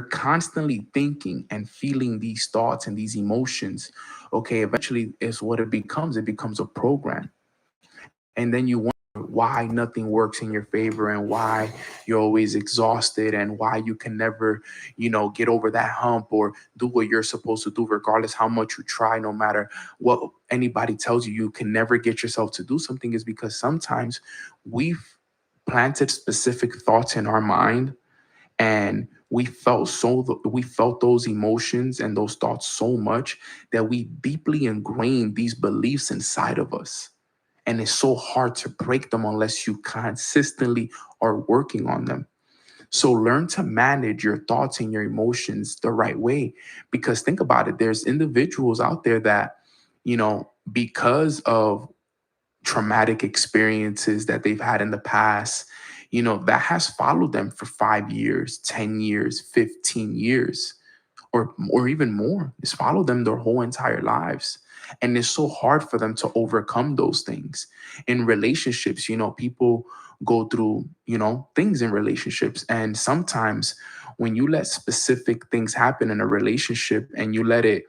constantly thinking and feeling these thoughts and these emotions, okay, eventually is what it becomes. It becomes a program. And then you wonder why nothing works in your favor and why you're always exhausted and why you can never, get over that hump or do what you're supposed to do, regardless how much you try, no matter what anybody tells you, you can never get yourself to do something, is because sometimes we've planted specific thoughts in our mind, and we felt those emotions and those thoughts so much that we deeply ingrained these beliefs inside of us, and it's so hard to break them unless you consistently are working on them. So learn to manage your thoughts and your emotions the right way, because think about it, there's individuals out there that, because of traumatic experiences that they've had in the past, that has followed them for 5 years, 10 years, 15 years, or even more. It's followed them their whole entire lives. And it's so hard for them to overcome those things. In relationships, people go through, things in relationships. And sometimes when you let specific things happen in a relationship and you let it,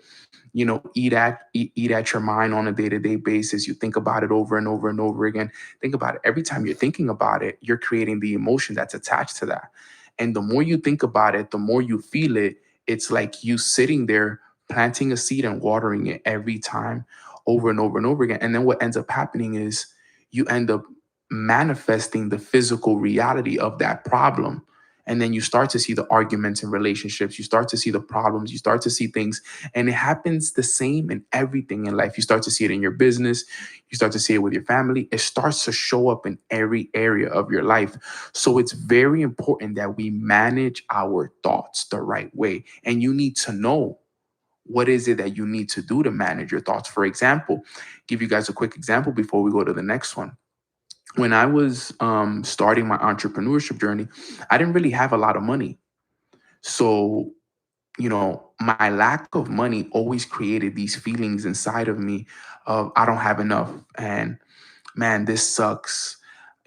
eat at your mind on a day-to-day basis, you think about it over and over and over again. Think about it. Every time you're thinking about it, you're creating the emotion that's attached to that. And the more you think about it, the more you feel it. It's like you sitting there planting a seed and watering it every time, over and over and over again. And then what ends up happening is you end up manifesting the physical reality of that problem. And then you start to see the arguments in relationships, you start to see the problems, you start to see things. And it happens the same in everything in life. You start to see it in your business, you start to see it with your family. It starts to show up in every area of your life. So it's very important that we manage our thoughts the right way. And you need to know what is it that you need to do to manage your thoughts. For example, give you guys a quick example before we go to the next one. When I was starting my entrepreneurship journey, I didn't really have a lot of money. So, my lack of money always created these feelings inside of me of I don't have enough, and man, this sucks.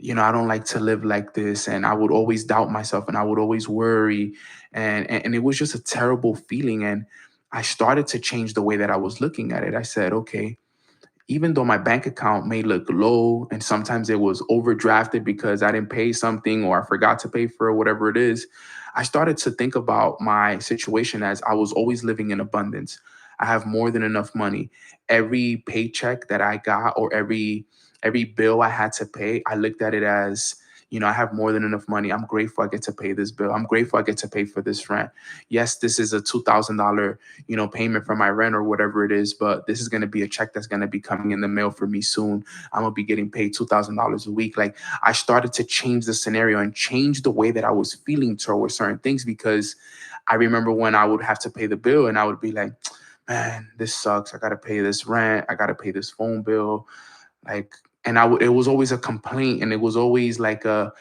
I don't like to live like this. And I would always doubt myself and I would always worry. And it was just a terrible feeling. And I started to change the way that I was looking at it. I said, okay, even though my bank account may look low and sometimes it was overdrafted because I didn't pay something or I forgot to pay for it, whatever it is, I started to think about my situation as I was always living in abundance. I have more than enough money. Every paycheck that I got or every bill I had to pay, I looked at it as, I have more than enough money. I'm grateful I get to pay this bill. I'm grateful I get to pay for this rent. Yes, this is a $2,000, payment for my rent or whatever it is, but this is going to be a check that's going to be coming in the mail for me soon. I'm going to be getting paid $2,000 a week. Like, I started to change the scenario and change the way that I was feeling towards certain things, because I remember when I would have to pay the bill and I would be like, man, this sucks. I got to pay this rent. I got to pay this phone bill. Like, and it was always a complaint, and it was always like a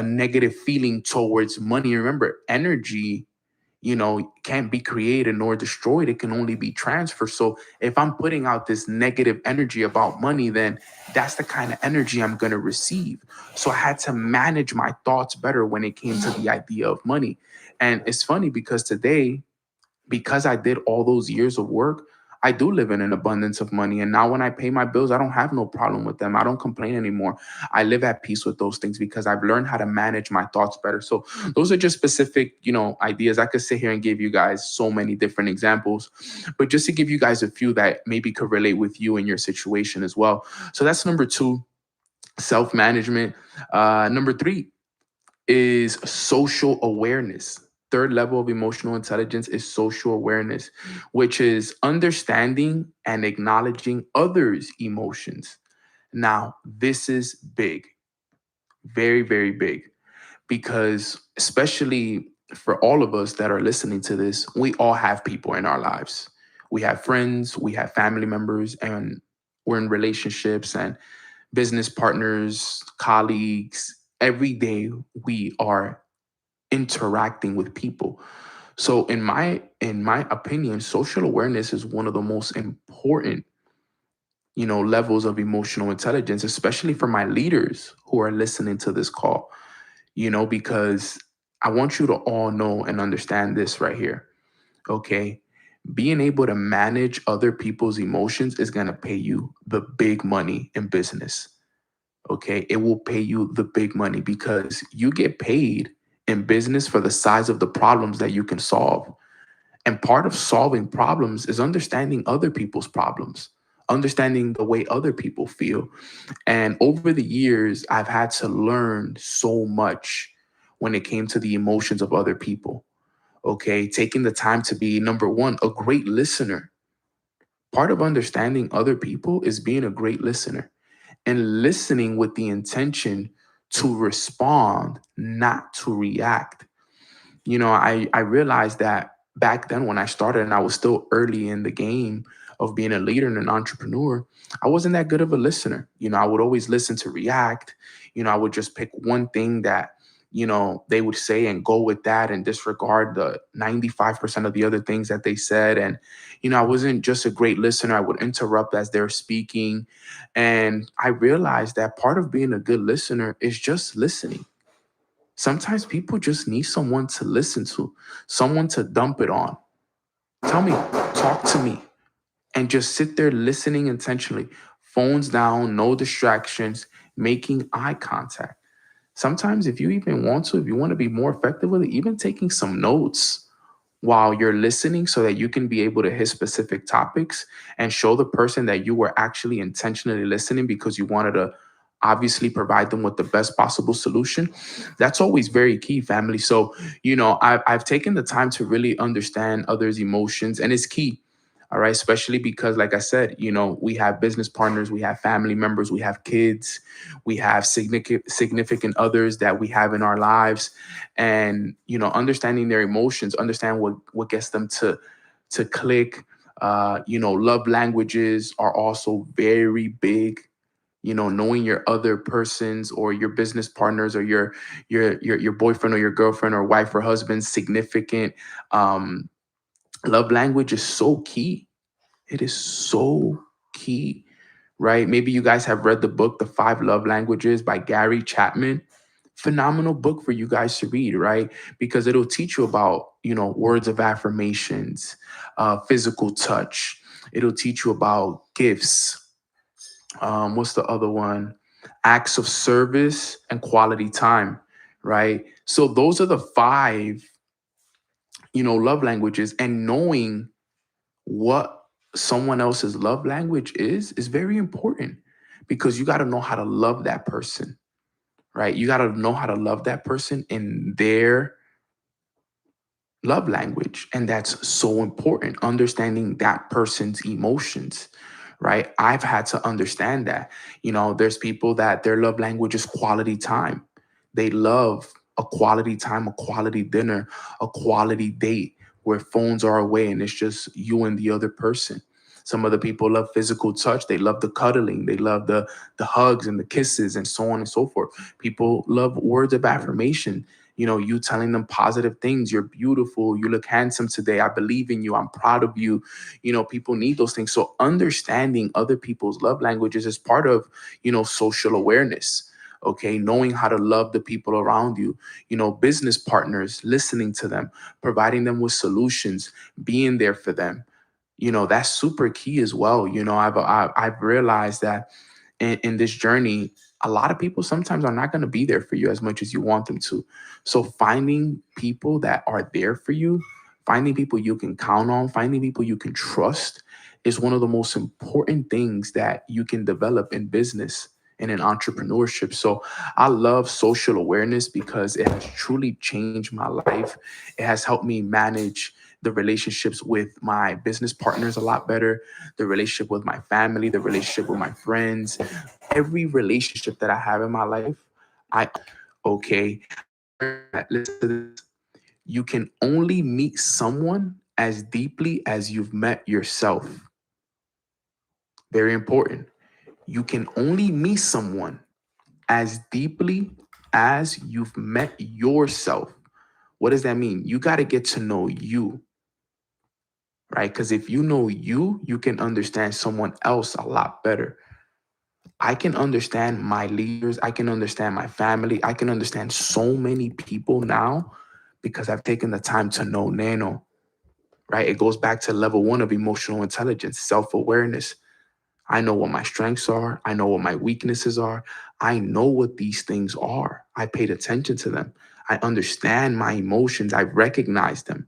negative feeling towards money. Remember, energy, can't be created nor destroyed. It can only be transferred. So if I'm putting out this negative energy about money, then that's the kind of energy I'm going to receive. So I had to manage my thoughts better when it came to the idea of money. And it's funny because today, because I did all those years of work, I do live in an abundance of money. And now when I pay my bills, I don't have no problem with them. I don't complain anymore. I live at peace with those things because I've learned how to manage my thoughts better. So those are just specific, ideas. I could sit here and give you guys so many different examples, but just to give you guys a few that maybe could relate with you and your situation as well. So that's number two, self-management. Number three is social awareness. Third level of emotional intelligence is social awareness, which is understanding and acknowledging others' emotions. Now, this is big, very, very big, because especially for all of us that are listening to this, we all have people in our lives. We have friends, we have family members, and we're in relationships and business partners, colleagues. Every day we are interacting with people. So in my opinion, social awareness is one of the most important, levels of emotional intelligence, especially for my leaders who are listening to this call, because I want you to all know and understand this right here. Okay. Being able to manage other people's emotions is going to pay you the big money in business. Okay. It will pay you the big money because you get paid in business for the size of the problems that you can solve. And part of solving problems is understanding other people's problems, understanding the way other people feel. And over the years, I've had to learn so much when it came to the emotions of other people. Okay. Taking the time to be, number one, a great listener. Part of understanding other people is being a great listener and listening with the intention to respond, not to react. I realized that back then when I started and I was still early in the game of being a leader and an entrepreneur, I wasn't that good of a listener. I would always listen to react. I would just pick one thing that, they would say and go with that and disregard the 95% of the other things that they said. And, I wasn't just a great listener. I would interrupt as they're speaking. And I realized that part of being a good listener is just listening. Sometimes people just need someone to listen to, someone to dump it on. Tell me, talk to me, and just sit there listening intentionally. Phones down, no distractions, making eye contact. Sometimes, if you even want to, if you want to be more effective with it, even taking some notes while you're listening so that you can be able to hit specific topics and show the person that you were actually intentionally listening because you wanted to obviously provide them with the best possible solution. That's always very key, family. So, I've taken the time to really understand others' emotions, and it's key. All right, especially because, like I said, we have business partners, we have family members, we have kids, we have significant others that we have in our lives, and understanding their emotions, understand what gets them to click. Love languages are also very big. Knowing your other persons or your business partners or your boyfriend or your girlfriend or wife or husband significant um love language is so key. It is so key, right? Maybe you guys have read the book The Five Love Languages by Gary Chapman. Phenomenal book for you guys to read, right? Because it'll teach you about words of affirmations, physical touch. It'll teach you about gifts. What's the other one? Acts of service and quality time, right? So those are the five, love languages. And knowing what someone else's love language is very important because you got to know how to love that person, right? You got to know how to love that person in their love language. And that's so important, understanding that person's emotions, right? I've had to understand that. There's people that their love language is quality time. They love a quality time, a quality dinner, a quality date where phones are away and it's just you and the other person. Some other people love physical touch. They love the cuddling. They love the hugs and the kisses and so on and so forth. People love words of affirmation. You telling them positive things. You're beautiful. You look handsome today. I believe in you. I'm proud of you. People need those things. So understanding other people's love languages is part of, social awareness. Okay. Knowing how to love the people around you, business partners, listening to them, providing them with solutions, being there for them. That's super key as well. I've realized that in this journey, a lot of people sometimes are not going to be there for you as much as you want them to. So finding people that are there for you, finding people you can count on, finding people you can trust is one of the most important things that you can develop in business and in entrepreneurship. So I love social awareness because it has truly changed my life. It has helped me manage the relationships with my business partners a lot better, the relationship with my family, the relationship with my friends, every relationship that I have in my life. I okay, listen to this. You can only meet someone as deeply as you've met yourself. Very important. You can only meet someone as deeply as you've met yourself. What does that mean? You got to get to know you, right? Because if you know you can understand someone else a lot better. I can understand my leaders. I can understand my family. I can understand so many people now because I've taken the time to know Nano, right? It goes back to level one of emotional intelligence, self-awareness. I know what my strengths are. I know what my weaknesses are. I know what these things are. I paid attention to them. I understand my emotions. I recognize them.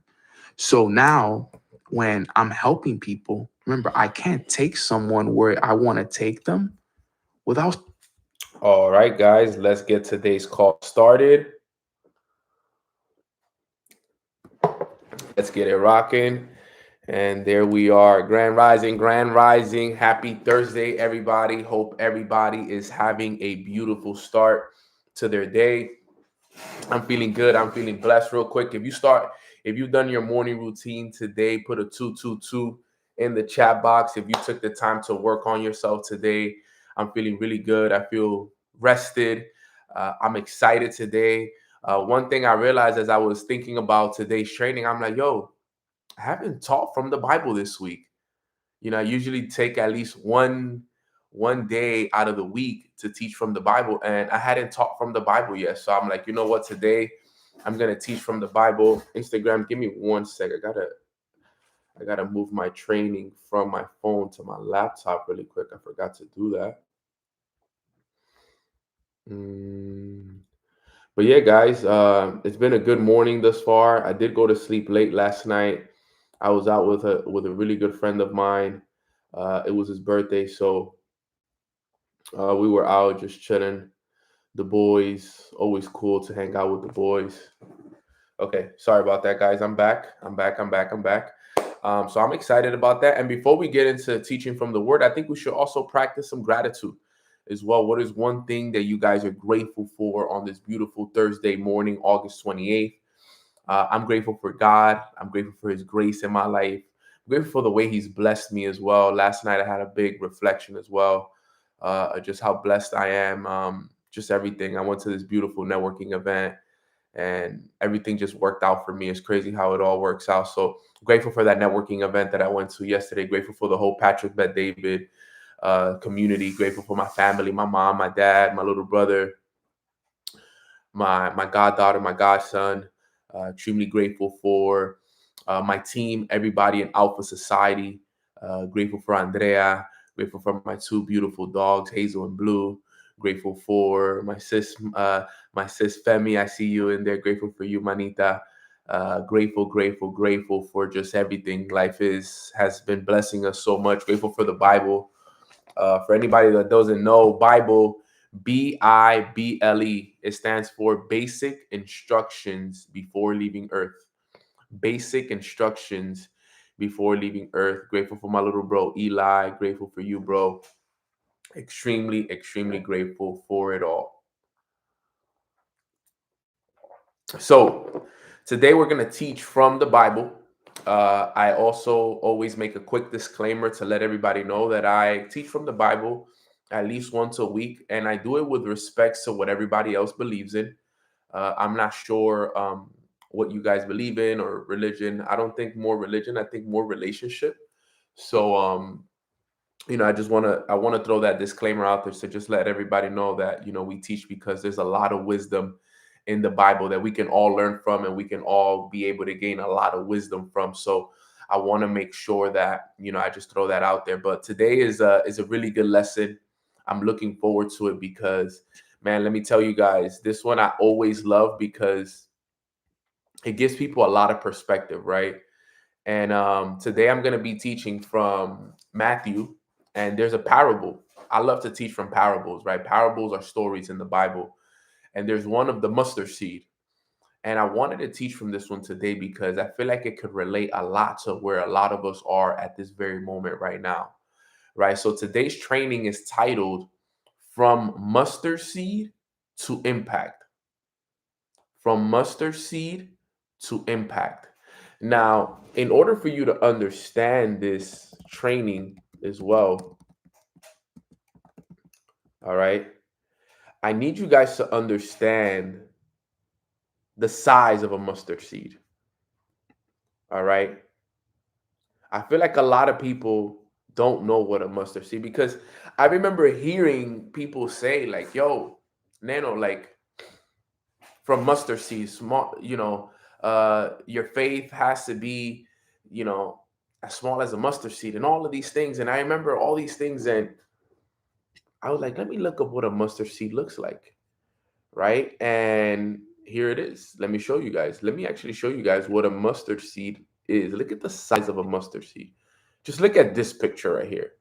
So now when I'm helping people, remember, I can't take someone where I want to take them without. All right, guys, let's get today's call started. Let's get it rocking. And there we are. Grand Rising, Grand Rising. Happy Thursday, everybody. Hope everybody is having a beautiful start to their day. I'm feeling good. I'm feeling blessed. Real quick, if you've done your morning routine today, put a 222 in the chat box. If you took the time to work on yourself today, I'm feeling really good. I feel rested. I'm excited today. One thing I realized as I was thinking about today's training, I'm like, yo, I haven't taught from the Bible this week. I usually take at least one day out of the week to teach from the Bible, and I hadn't taught from the Bible yet. So I'm like, you know what? Today I'm gonna teach from the Bible. Instagram, give me 1 sec. I gotta move my training from my phone to my laptop really quick. I forgot to do that. But yeah, guys, it's been a good morning thus far. I did go to sleep late last night. I was out with a really good friend of mine. It was his birthday, so we were out just chilling. The boys, always cool to hang out with the boys. Okay, sorry about that, guys. I'm back. I'm back. So I'm excited about that. And before we get into teaching from the Word, I think we should also practice some gratitude as well. What is one thing that you guys are grateful for on this beautiful Thursday morning, August 28th? I'm grateful for God. I'm grateful for His grace in my life. I'm grateful for the way He's blessed me as well. Last night I had a big reflection as well, just how blessed I am. Just everything. I went to this beautiful networking event, and everything just worked out for me. It's crazy how it all works out. So grateful for that networking event that I went to yesterday. Grateful for the whole Patrick Bet David community. Grateful for my family, my mom, my dad, my little brother, my goddaughter, my godson. Extremely grateful for my team, everybody in Alpha Society. Grateful for Andrea. Grateful for my two beautiful dogs, Hazel and Blue. Grateful for my sis Femi. I see you in there. Grateful for you, Manita. Grateful for just everything. Life has been blessing us so much. Grateful for the Bible. For anybody that doesn't know, Bible, Bible, it stands for Basic Instructions Before Leaving Earth. Basic Instructions Before Leaving Earth. Grateful for my little bro, Eli. Grateful for you, bro. Extremely grateful for it all. So today we're going to teach from the Bible. I also always make a quick disclaimer to let everybody know that I teach from the Bible at least once a week, and I do it with respect to what everybody else believes in. I'm not sure what you guys believe in or religion. I don't think more religion. I think more relationship. So I want to throw that disclaimer out there to just let everybody know that we teach because there's a lot of wisdom in the Bible that we can all learn from, and we can all be able to gain a lot of wisdom from. So I want to make sure that I just throw that out there. But today is a really good lesson. I'm looking forward to it because, man, let me tell you guys, this one I always love because it gives people a lot of perspective, right? And today I'm going to be teaching from Matthew, and there's a parable. I love to teach from parables, right? Parables are stories in the Bible, and there's one of the mustard seed. And I wanted to teach from this one today because I feel like it could relate a lot to where a lot of us are at this very moment right now, right? So today's training is titled From Mustard Seed to Impact. From mustard seed to impact. Now, in order for you to understand this training as well, all right, I need you guys to understand the size of a mustard seed. All right. I feel like a lot of people don't know what a mustard seed, because I remember hearing people say like, yo, Nano, like from mustard seed, small, Your faith has to be, as small as a mustard seed, and all of these things. And I remember all these things, and I was like, let me look up what a mustard seed looks like, right? And here it is. Let me show you guys. Let me actually show you guys what a mustard seed is. Look at the size of a mustard seed. Just look at this picture right here.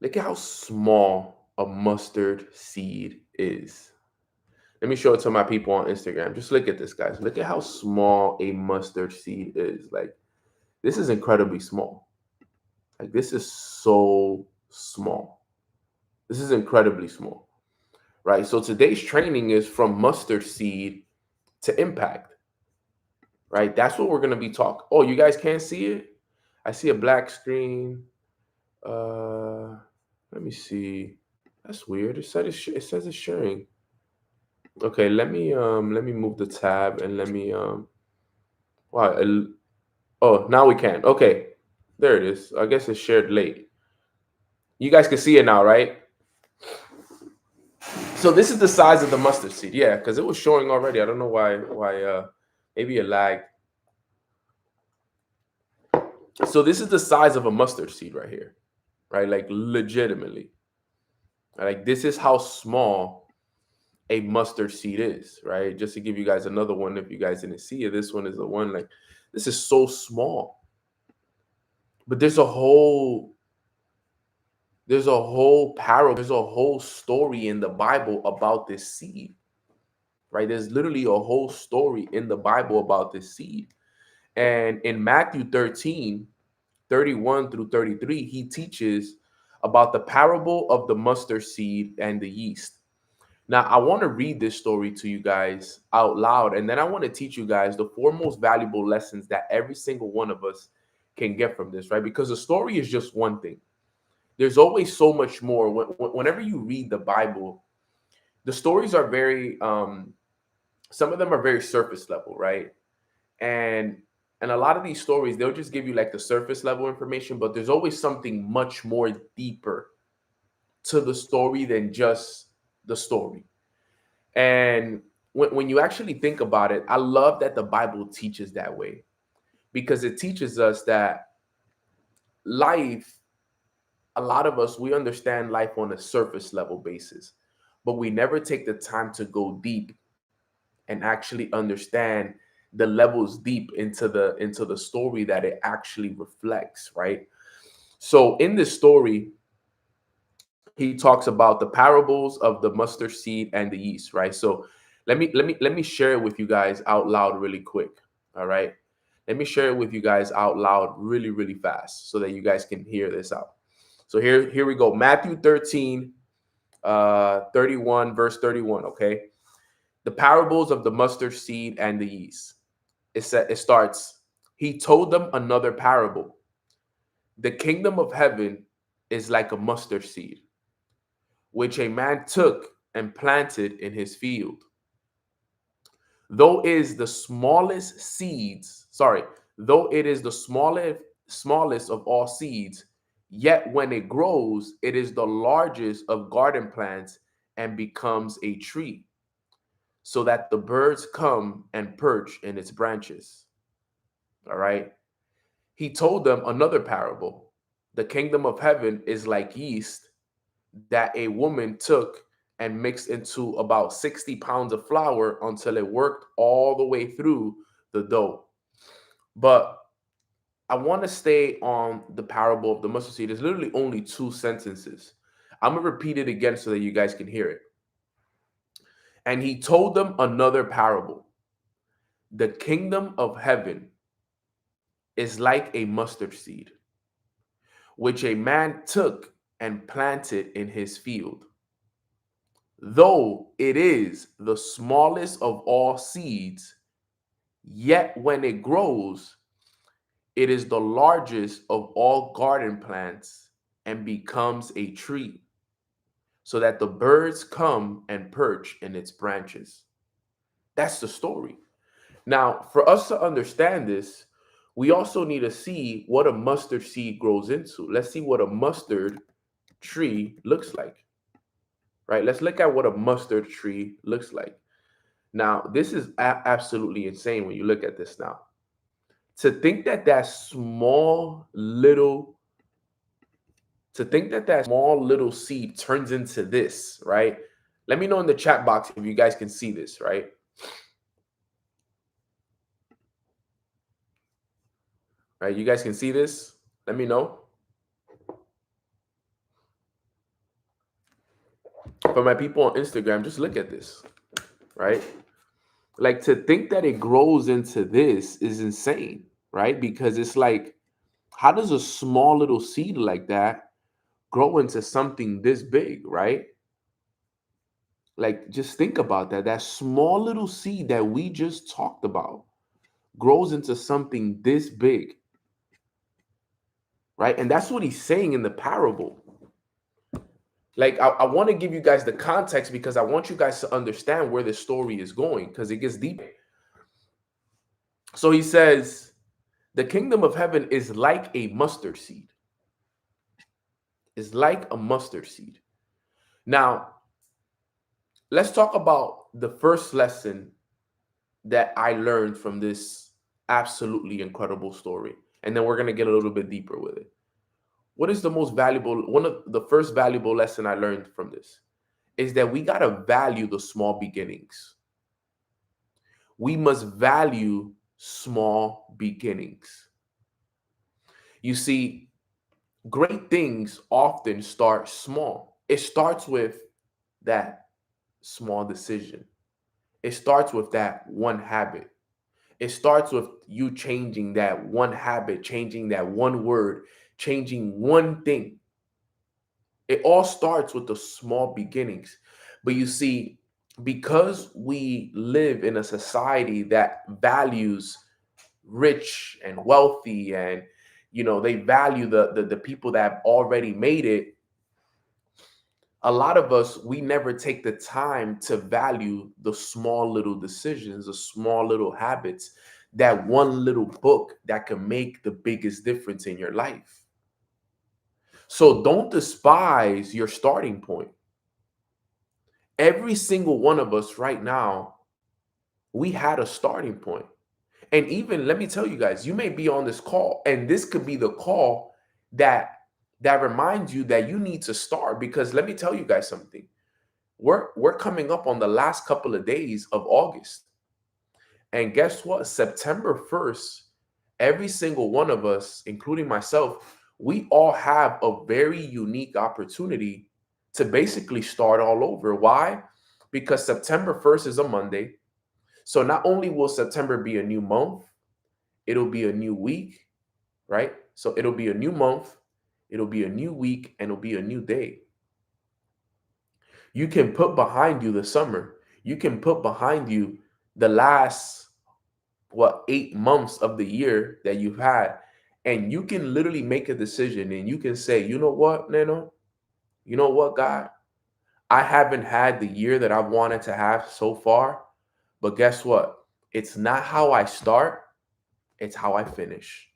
Look at how small a mustard seed is. Let me show it to my people on Instagram. Just look at this, guys. Look at how small a mustard seed is. Like, this is incredibly small. Like, this is so small. This is incredibly small, right? So today's training is from mustard seed to impact, right? That's what we're going to be talking. Oh, you guys can't see it? I see a black screen. Let me see. That's weird. It says it's sharing. Okay, let me move the tab and let me wow. Oh, now we can. Okay, there it is. I guess it's shared late. You guys can see it now, right? So this is the size of the mustard seed. Yeah, because it was showing already. I don't know why maybe a lag. So this is the size of a mustard seed right here, right? Like legitimately. Like this is how small a mustard seed is, right? Just to give you guys another one, if you guys didn't see it, this one is the one. Like this is so small. But there's a whole parable, there's a whole story in the Bible about this seed, right? There's literally a whole story in the Bible about this seed. And in Matthew 13, 31 through 33, he teaches about the parable of the mustard seed and the yeast. Now, I want to read this story to you guys out loud, and then I want to teach you guys the four most valuable lessons that every single one of us can get from this, right? Because the story is just one thing. There's always so much more. Whenever you read the Bible, the stories are very, some of them are very surface level, right? And a lot of these stories, they'll just give you like the surface level information, but there's always something much more deeper to the story than just the story. And when you actually think about it, I love that the Bible teaches that way, because it teaches us that life, a lot of us, we understand life on a surface level basis, but we never take the time to go deep and actually understand the levels deep into the story that it actually reflects, right? So in this story, he talks about the parables of the mustard seed and the yeast, right? So let me share it with you guys out loud really quick. All right. Let me share it with you guys out loud really, really fast so that you guys can hear this out. So here we go. Matthew 13, 31, verse 31. Okay. The parables of the mustard seed and the yeast. It starts, he told them another parable. The kingdom of heaven is like a mustard seed, which a man took and planted in his field. Though it is the smallest seeds, though it is the smallest of all seeds, yet when it grows, it is the largest of garden plants and becomes a tree, so that the birds come and perch in its branches. All right. He told them another parable. The kingdom of heaven is like yeast that a woman took and mixed into about 60 pounds of flour until it worked all the way through the dough. But I want to stay on the parable of the mustard seed. There's literally only 2 sentences. I'm going to repeat it again so that you guys can hear it. And he told them another parable. The kingdom of heaven is like a mustard seed, which a man took and planted in his field. Though it is the smallest of all seeds, yet when it grows, it is the largest of all garden plants and becomes a tree, so that the birds come and perch in its branches. That's the story. Now, for us to understand this, we also need to see what a mustard seed grows into. Let's see what a mustard tree looks like. Right? Let's look at what a mustard tree looks like. Now, this is absolutely insane when you look at this now. To think that that small little seed turns into this, right? Let me know in the chat box if you guys can see this, right? Right, you guys can see this? Let me know. For my people on Instagram, just look at this, right? Like, to think that it grows into this is insane, right? Because it's like, how does a small little seed like that grow into something this big, right? Like, just think about that. That small little seed that we just talked about grows into something this big, right? And that's what he's saying in the parable. Like, I want to give you guys the context because I want you guys to understand where the story is going because it gets deep. So he says, the kingdom of heaven is like a mustard seed. It's like a mustard seed. Now, let's talk about the first lesson that I learned from this absolutely incredible story. And then we're going to get a little bit deeper with it. What is the most valuable, one of the first valuable lesson I learned from this is that we got to value the small beginnings. We must value small beginnings. You see, great things often start small. It starts with that small decision. It starts with that one habit. It starts with you changing that one habit, changing that one word, changing one thing. It all starts with the small beginnings. But you see, because we live in a society that values rich and wealthy and they value the people that have already made it, a lot of us, we never take the time to value the small little decisions, the small little habits, that one little book that can make the biggest difference in your life. So don't despise your starting point. Every single one of us right now, we had a starting point. And even, let me tell you guys, you may be on this call and this could be the call that reminds you that you need to start. Because let me tell you guys something. We're coming up on the last couple of days of August. And guess what? September 1st, every single one of us, including myself, we all have a very unique opportunity to basically start all over. Why? Because September 1st is a Monday. So not only will September be a new month, it'll be a new week, right? So it'll be a new month, it'll be a new week, and it'll be a new day. You can put behind you the summer. You can put behind you the last, 8 months of the year that you've had. And you can literally make a decision and you can say, you know what, Neno? You know what, God? I haven't had the year that I've wanted to have so far. But guess what? It's not how I start, it's how I finish.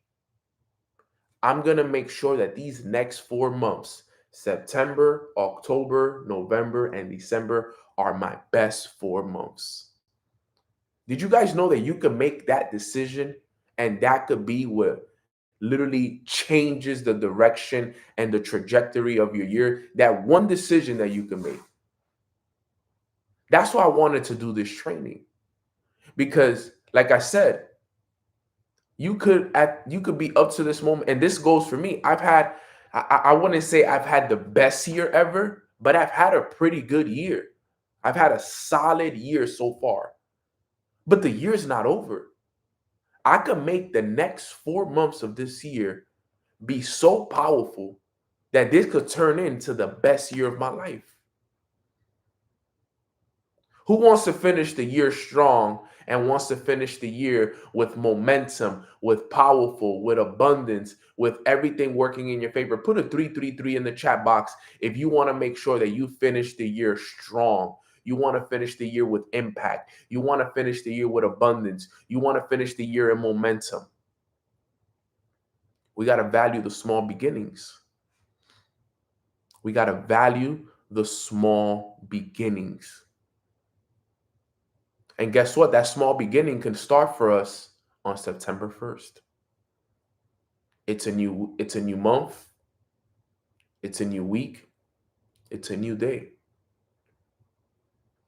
I'm going to make sure that these next 4 months, September, October, November, and December, are my best 4 months. Did you guys know that you can make that decision and that could be what literally changes the direction and the trajectory of your year? That one decision that you can make. That's why I wanted to do this training. Because, like I said, you could be up to this moment, and this goes for me. I wouldn't say I've had the best year ever, but I've had a pretty good year. I've had a solid year so far. But the year's not over. I could make the next 4 months of this year be so powerful that this could turn into the best year of my life. Who wants to finish the year strong and wants to finish the year with momentum, with powerful, with abundance, with everything working in your favor? Put a 333 in the chat box if you want to make sure that you finish the year strong. You want to finish the year with impact. You want to finish the year with abundance. You want to finish the year in momentum. We got to value the small beginnings. We got to value the small beginnings. And guess what? That small beginning can start for us on September 1st. It's a new month, it's a new week, it's a new day.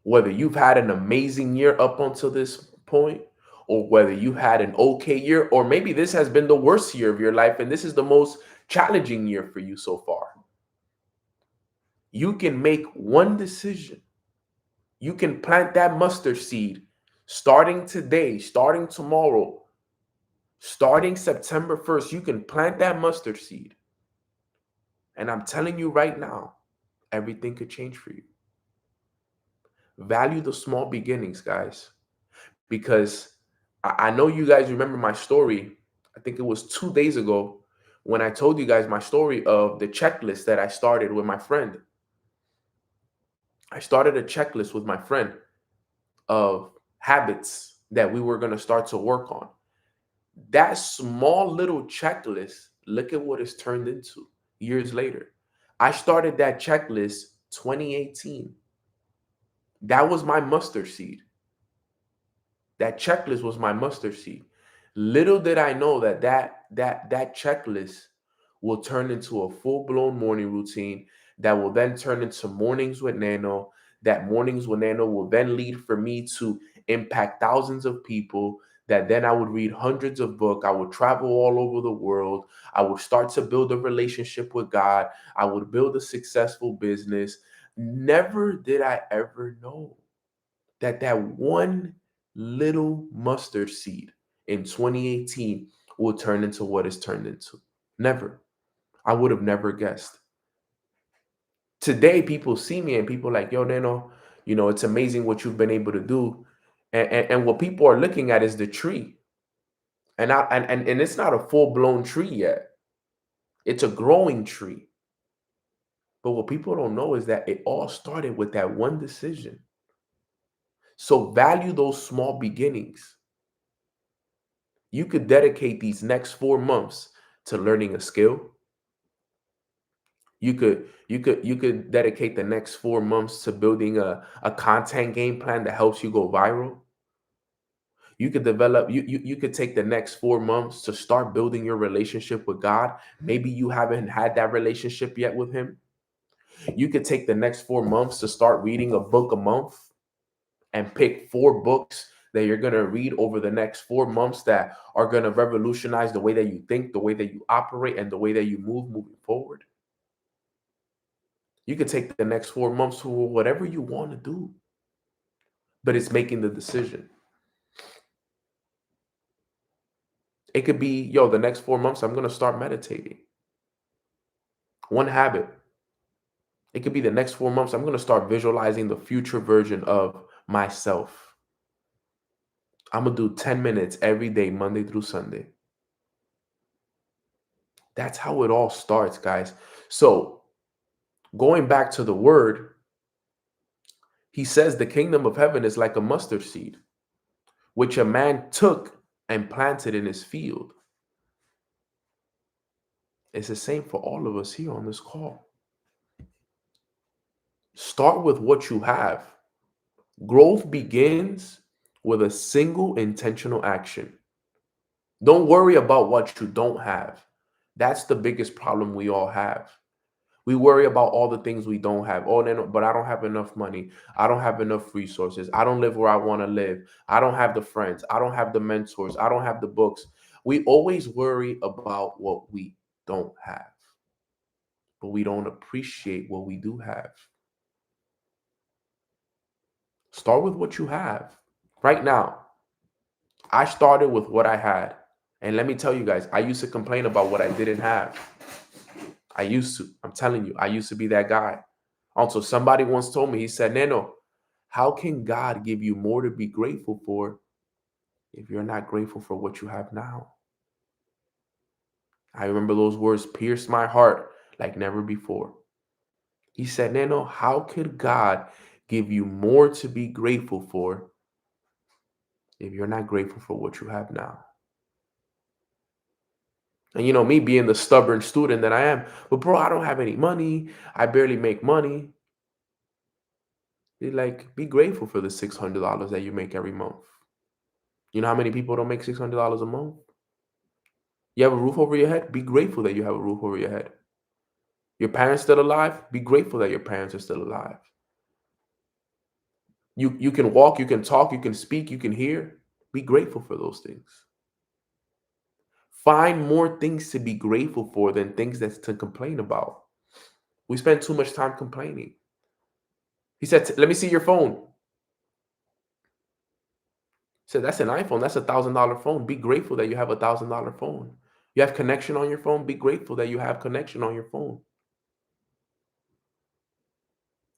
Whether you've had an amazing year up until this point, or whether you had an okay year, or maybe this has been the worst year of your life and this is the most challenging year for you so far. You can make one decision. You can plant that mustard seed starting today, starting tomorrow, starting September 1st. You can plant that mustard seed. And I'm telling you right now, everything could change for you. Value the small beginnings, guys, because I know you guys remember my story. I think it was 2 days ago when I told you guys my story of the checklist that I started with my friend. I started a checklist with my friend of habits that we were going to start to work on. That small little checklist, look at what it's turned into years later. I started that checklist 2018. That was my mustard seed. That checklist was my mustard seed. Little did I know that checklist will turn into a full-blown morning routine that will then turn into mornings with Nano. That mornings with Nano will then lead for me to impact thousands of people. That then I would read hundreds of books. I would travel all over the world. I would start to build a relationship with God. I would build a successful business. Never did I ever know that one little mustard seed in 2018 will turn into what it's turned into. Never. I would have never guessed. Today, people see me and people like, yo, Nano, it's amazing what you've been able to do. And what people are looking at is the tree. And it's not a full-blown tree yet. It's a growing tree. But what people don't know is that it all started with that one decision. So value those small beginnings. You could dedicate these next 4 months to learning a skill. You could dedicate the next 4 months to building a content game plan that helps you go viral. You could develop, you could take the next 4 months to start building your relationship with God. Maybe you haven't had that relationship yet with him. You could take the next 4 months to start reading a book a month and pick 4 books that you're going to read over the next 4 months that are going to revolutionize the way that you think, the way that you operate, and the way that you move moving forward. You could take the next 4 months for whatever you want to do, but it's making the decision. It could be, the next 4 months, I'm going to start meditating. One habit. It could be the next 4 months, I'm going to start visualizing the future version of myself. I'm going to do 10 minutes every day, Monday through Sunday. That's how it all starts, guys. So going back to the word, he says the kingdom of heaven is like a mustard seed, which a man took and planted in his field. It's the same for all of us here on this call. Start with what you have. Growth begins with a single intentional action. Don't worry about what you don't have. That's the biggest problem we all have. We worry about all the things we don't have. Oh, but I don't have enough money. I don't have enough resources. I don't live where I want to live. I don't have the friends. I don't have the mentors. I don't have the books. We always worry about what we don't have, but we don't appreciate what we do have. Start with what you have. Right now, I started with what I had. And let me tell you guys, I used to complain about what I didn't have. I used to. I'm telling you, I used to be that guy. Also, somebody once told me, he said, Nano, how can God give you more to be grateful for if you're not grateful for what you have now? I remember those words pierced my heart like never before. He said, Nano, how could God give you more to be grateful for if you're not grateful for what you have now? And me being the stubborn student that I am, but bro, I don't have any money. I barely make money. Be grateful for the $600 that you make every month. You know how many people don't make $600 a month? You have a roof over your head? Be grateful that you have a roof over your head. Your parents still alive? Be grateful that your parents are still alive. You can walk, you can talk, you can speak, you can hear. Be grateful for those things. Find more things to be grateful for than things that's to complain about. We spend too much time complaining. He said, "Let me see your phone." He said, "That's an iPhone. That's $1,000 phone. Be grateful that you have $1,000 phone. You have connection on your phone. Be grateful that you have connection on your phone."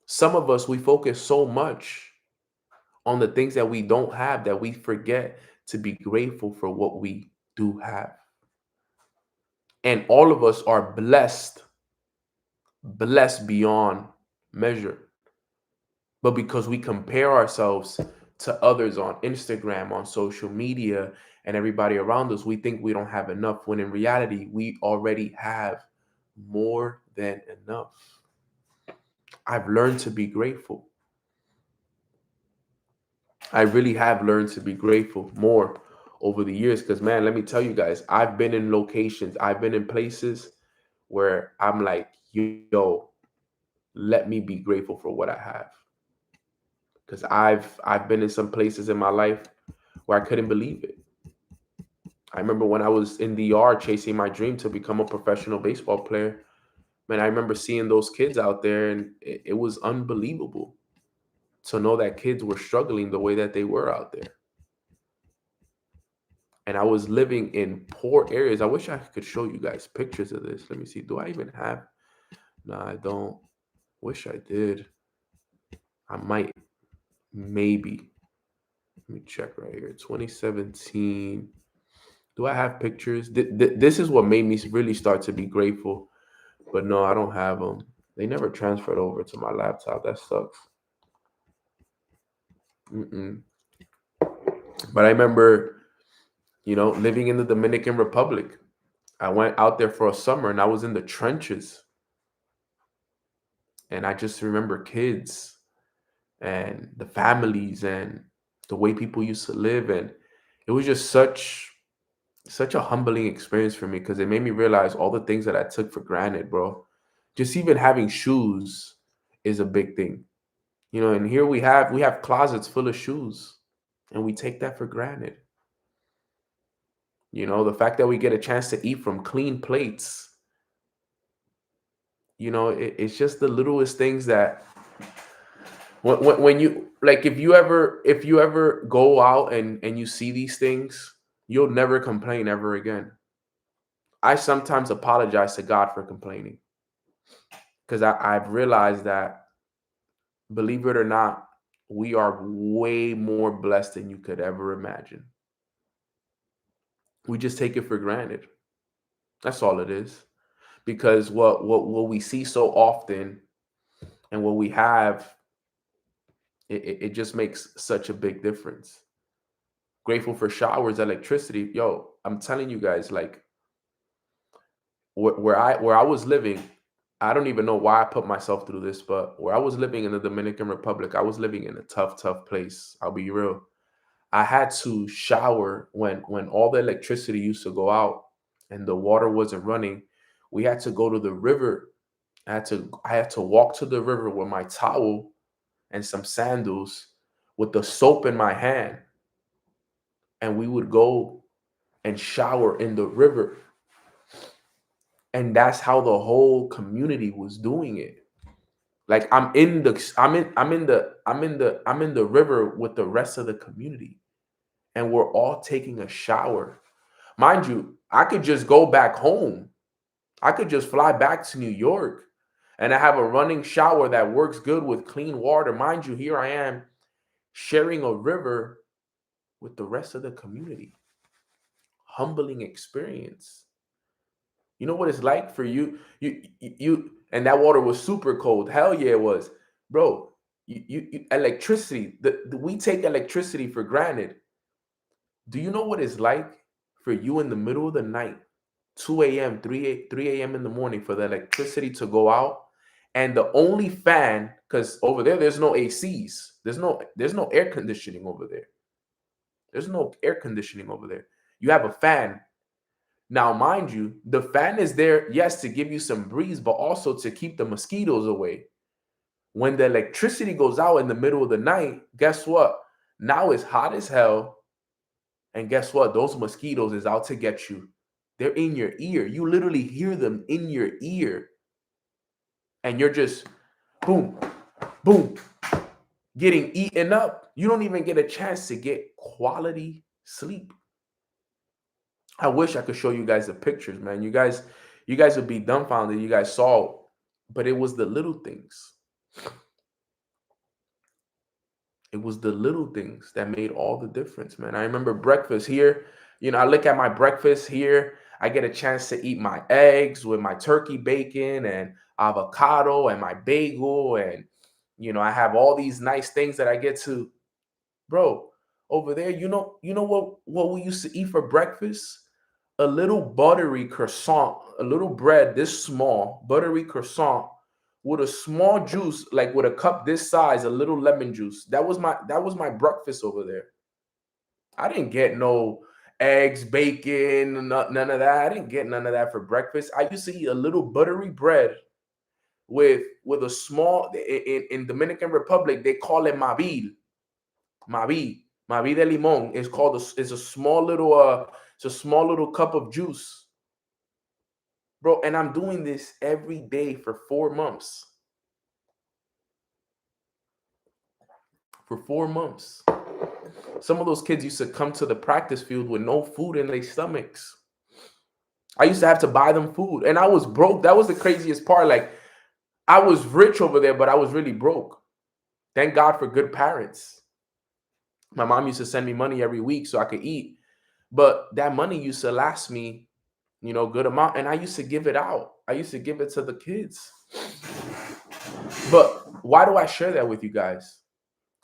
Some of us, we focus so much on the things that we don't have that we forget to be grateful for what we do have. And all of us are blessed beyond measure. But because we compare ourselves to others on Instagram, on social media, and everybody around us, we think we don't have enough, when in reality, we already have more than enough. I've learned to be grateful. I really have learned to be grateful more over the years because, man, let me tell you guys, I've been in locations, I've been in places where I'm like, yo, let me be grateful for what I have. Because I've been in some places in my life where I couldn't believe it. I remember when I was in DR chasing my dream to become a professional baseball player. Man, I remember seeing those kids out there, and it was unbelievable to know that kids were struggling the way that they were out there. And I was living in poor areas. I wish I could show you guys pictures of this. Let me see. Do I even have? No, I don't. Wish I did. I might. Maybe. Let me check right here. 2017. Do I have pictures? This is what made me really start to be grateful. But no, I don't have them. They never transferred over to my laptop. That sucks. Mm-mm. But I remember, living in the Dominican Republic. I went out there for a summer and I was in the trenches. And I just remember kids and the families and the way people used to live. And it was just such a humbling experience for me because it made me realize all the things that I took for granted, bro. Just even having shoes is a big thing. And here we have closets full of shoes and we take that for granted. The fact that we get a chance to eat from clean plates, it's just the littlest things that when you like, if you ever go out and you see these things, you'll never complain ever again. I sometimes apologize to God for complaining because I've realized that, believe it or not, we are way more blessed than you could ever imagine. We just take it for granted. That's all it is. Because what we see so often and what we have, it just makes such a big difference. Grateful for showers, electricity. Yo, I'm telling you guys, like where I was living, I don't even know why I put myself through this, but where I was living in the Dominican Republic, I was living in a tough place. I'll be real. I had to shower when all the electricity used to go out and the water wasn't running. We had to go to the river. I had to walk to the river with my towel and some sandals with the soap in my hand, and we would go and shower in the river. And that's how the whole community was doing it. Like I'm in the river with the rest of the community, and we're all taking a shower. Mind you, I could just go back home. I could just fly back to New York and I have a running shower that works good with clean water. Mind you, here I am sharing a river with the rest of the community. Humbling experience. You know what it's like for and that water was super cold. Hell yeah, it was. Bro, electricity, we take electricity for granted. Do you know what it's like for you in the middle of the night, 2 a.m., 3 a.m. in the morning, for the electricity to go out And the only fan, because over there's no ACs, there's no air conditioning over there. There's no air conditioning over there. You have a fan. Now, mind you, the fan is there, yes, to give you some breeze, but also to keep the mosquitoes away. When the electricity goes out in the middle of the night, guess what? Now it's hot as hell. And guess what? Those mosquitoes is out to get you. They're in your ear. You literally hear them in your ear. And you're just boom, boom, getting eaten up. You don't even get a chance to get quality sleep. I wish I could show you guys the pictures, man. You guys would be dumbfounded. You guys saw, but it was the little things. It was the little things that made all the difference, man. I remember breakfast here. I look at my breakfast here. I get a chance to eat my eggs with my turkey bacon and avocado and my bagel. And, I have all these nice things that I get to, bro, over there. What we used to eat for breakfast? A little buttery croissant, a little bread this small, buttery croissant with a small juice, like with a cup this size, a little lemon juice. That was my breakfast over there. I didn't get no eggs, bacon, none of that. I didn't get none of that for breakfast. I used to eat a little buttery bread with a small, in Dominican Republic, they call it mabil. Mabil de limon. It's a small little cup of juice. Bro, and I'm doing this every day for 4 months. For 4 months. Some of those kids used to come to the practice field with no food in their stomachs. I used to have to buy them food. And I was broke. That was the craziest part. Like, I was rich over there, but I was really broke. Thank God for good parents. My mom used to send me money every week so I could eat. But that money used to last me, good amount. And I used to give it out. I used to give it to the kids. But why do I share that with you guys?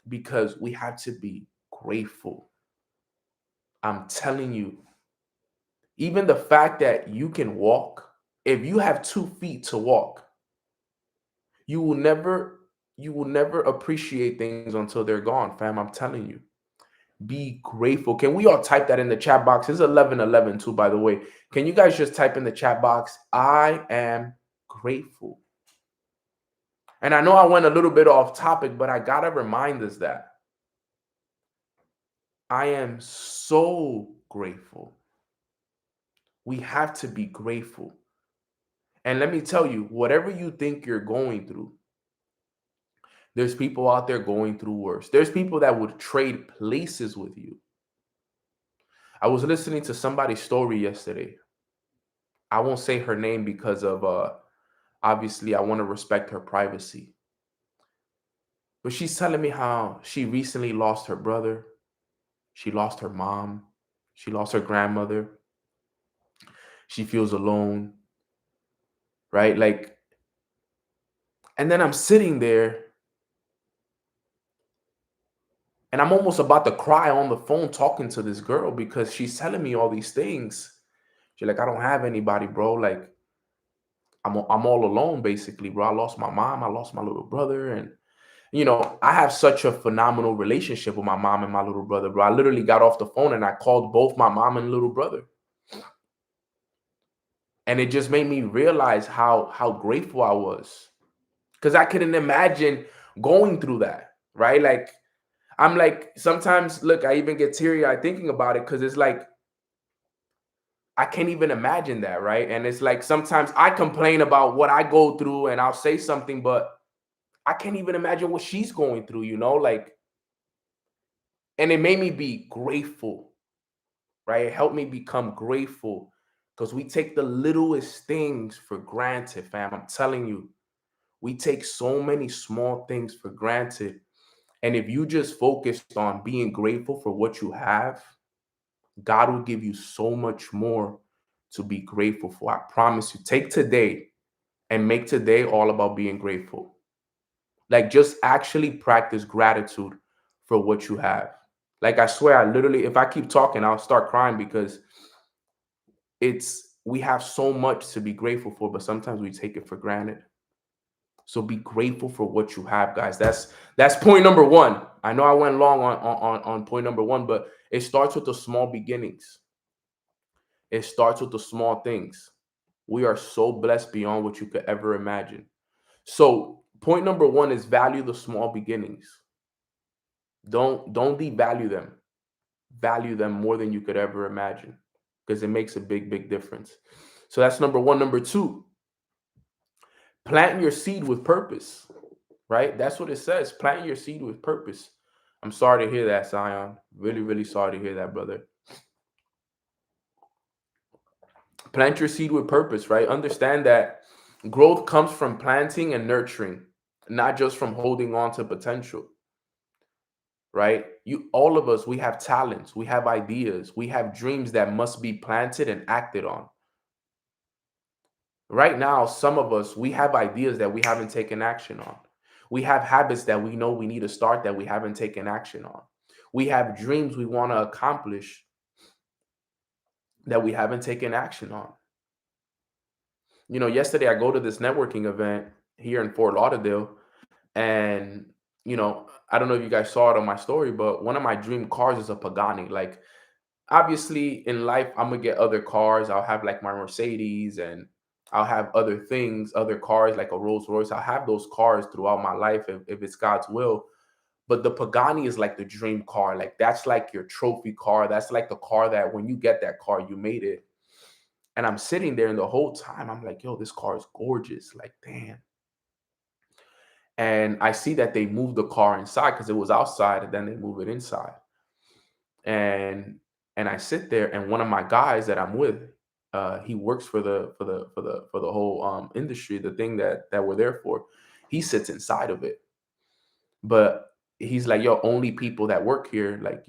Because we have to be grateful. I'm telling you, even the fact that you can walk, if you have 2 feet to walk, you will never appreciate things until they're gone, fam. I'm telling you. Be grateful. Can we all type that in the chat box? It's 11:11 too, by the way. Can you guys just type in the chat box, I am grateful? And I know I went a little bit off topic, but I got to remind us that I am so grateful. We have to be grateful. And let me tell you, whatever you think you're going through, there's people out there going through worse. There's people that would trade places with you. I was listening to somebody's story yesterday. I won't say her name because of obviously I want to respect her privacy. But she's telling me how she recently lost her brother. She lost her mom. She lost her grandmother. She feels alone. Right? Like, and then I'm sitting there and I'm almost about to cry on the phone talking to this girl because she's telling me all these things. She's like, I don't have anybody, bro. Like, I'm all alone, basically, bro. I lost my mom. I lost my little brother. And, I have such a phenomenal relationship with my mom and my little brother, bro. I literally got off the phone and I called both my mom and little brother. And it just made me realize how grateful I was. Because I couldn't imagine going through that, right? Like, I'm like, sometimes, look, I even get teary-eyed thinking about it because it's like, I can't even imagine that, right? And it's like, sometimes I complain about what I go through and I'll say something, but I can't even imagine what she's going through, like, and it made me be grateful, right? It helped me become grateful because we take the littlest things for granted, fam. I'm telling you, we take so many small things for granted. And if you just focused on being grateful for what you have, God will give you so much more to be grateful for. I promise you. Take today and make today all about being grateful. Like, just actually practice gratitude for what you have. Like, I swear, I literally, if I keep talking, I'll start crying because we have so much to be grateful for, but sometimes we take it for granted. So be grateful for what you have, guys. That's point number one. I know I went long on point number one, but it starts with the small beginnings. It starts with the small things. We are so blessed beyond what you could ever imagine. So point number one is value the small beginnings. Don't devalue them. Value them more than you could ever imagine, because it makes a big difference. So that's number one. Number two, plant your seed with purpose, right? That's what it says. Plant your seed with purpose. I'm sorry to hear that, Zion. Really sorry to hear that, brother. Plant your seed with purpose, right? Understand that growth comes from planting and nurturing, not just from holding on to potential, right? All of us, we have talents, we have ideas, we have dreams that must be planted and acted on. Right now, some of us, we have ideas that we haven't taken action on. We have habits that we know we need to start that we haven't taken action on. We have dreams we want to accomplish that we haven't taken action on. Yesterday I go to this networking event here in Fort Lauderdale, and I don't know if you guys saw it on my story, but one of my dream cars is a Pagani. Like, obviously in life, I'm gonna get other cars. I'll have like my Mercedes, and I'll have other things, other cars like a Rolls Royce. I'll have those cars throughout my life if it's God's will. But the Pagani is like the dream car. Like, that's like your trophy car. That's like the car that when you get that car, you made it. And I'm sitting there, and the whole time I'm like, yo, this car is gorgeous. Like, damn. And I see that they moved the car inside because it was outside, and then they move it inside. And I sit there, and one of my guys that I'm with, he works for the whole industry, the thing that we're there for. He sits inside of it, but he's like, yo, only people that work here, like,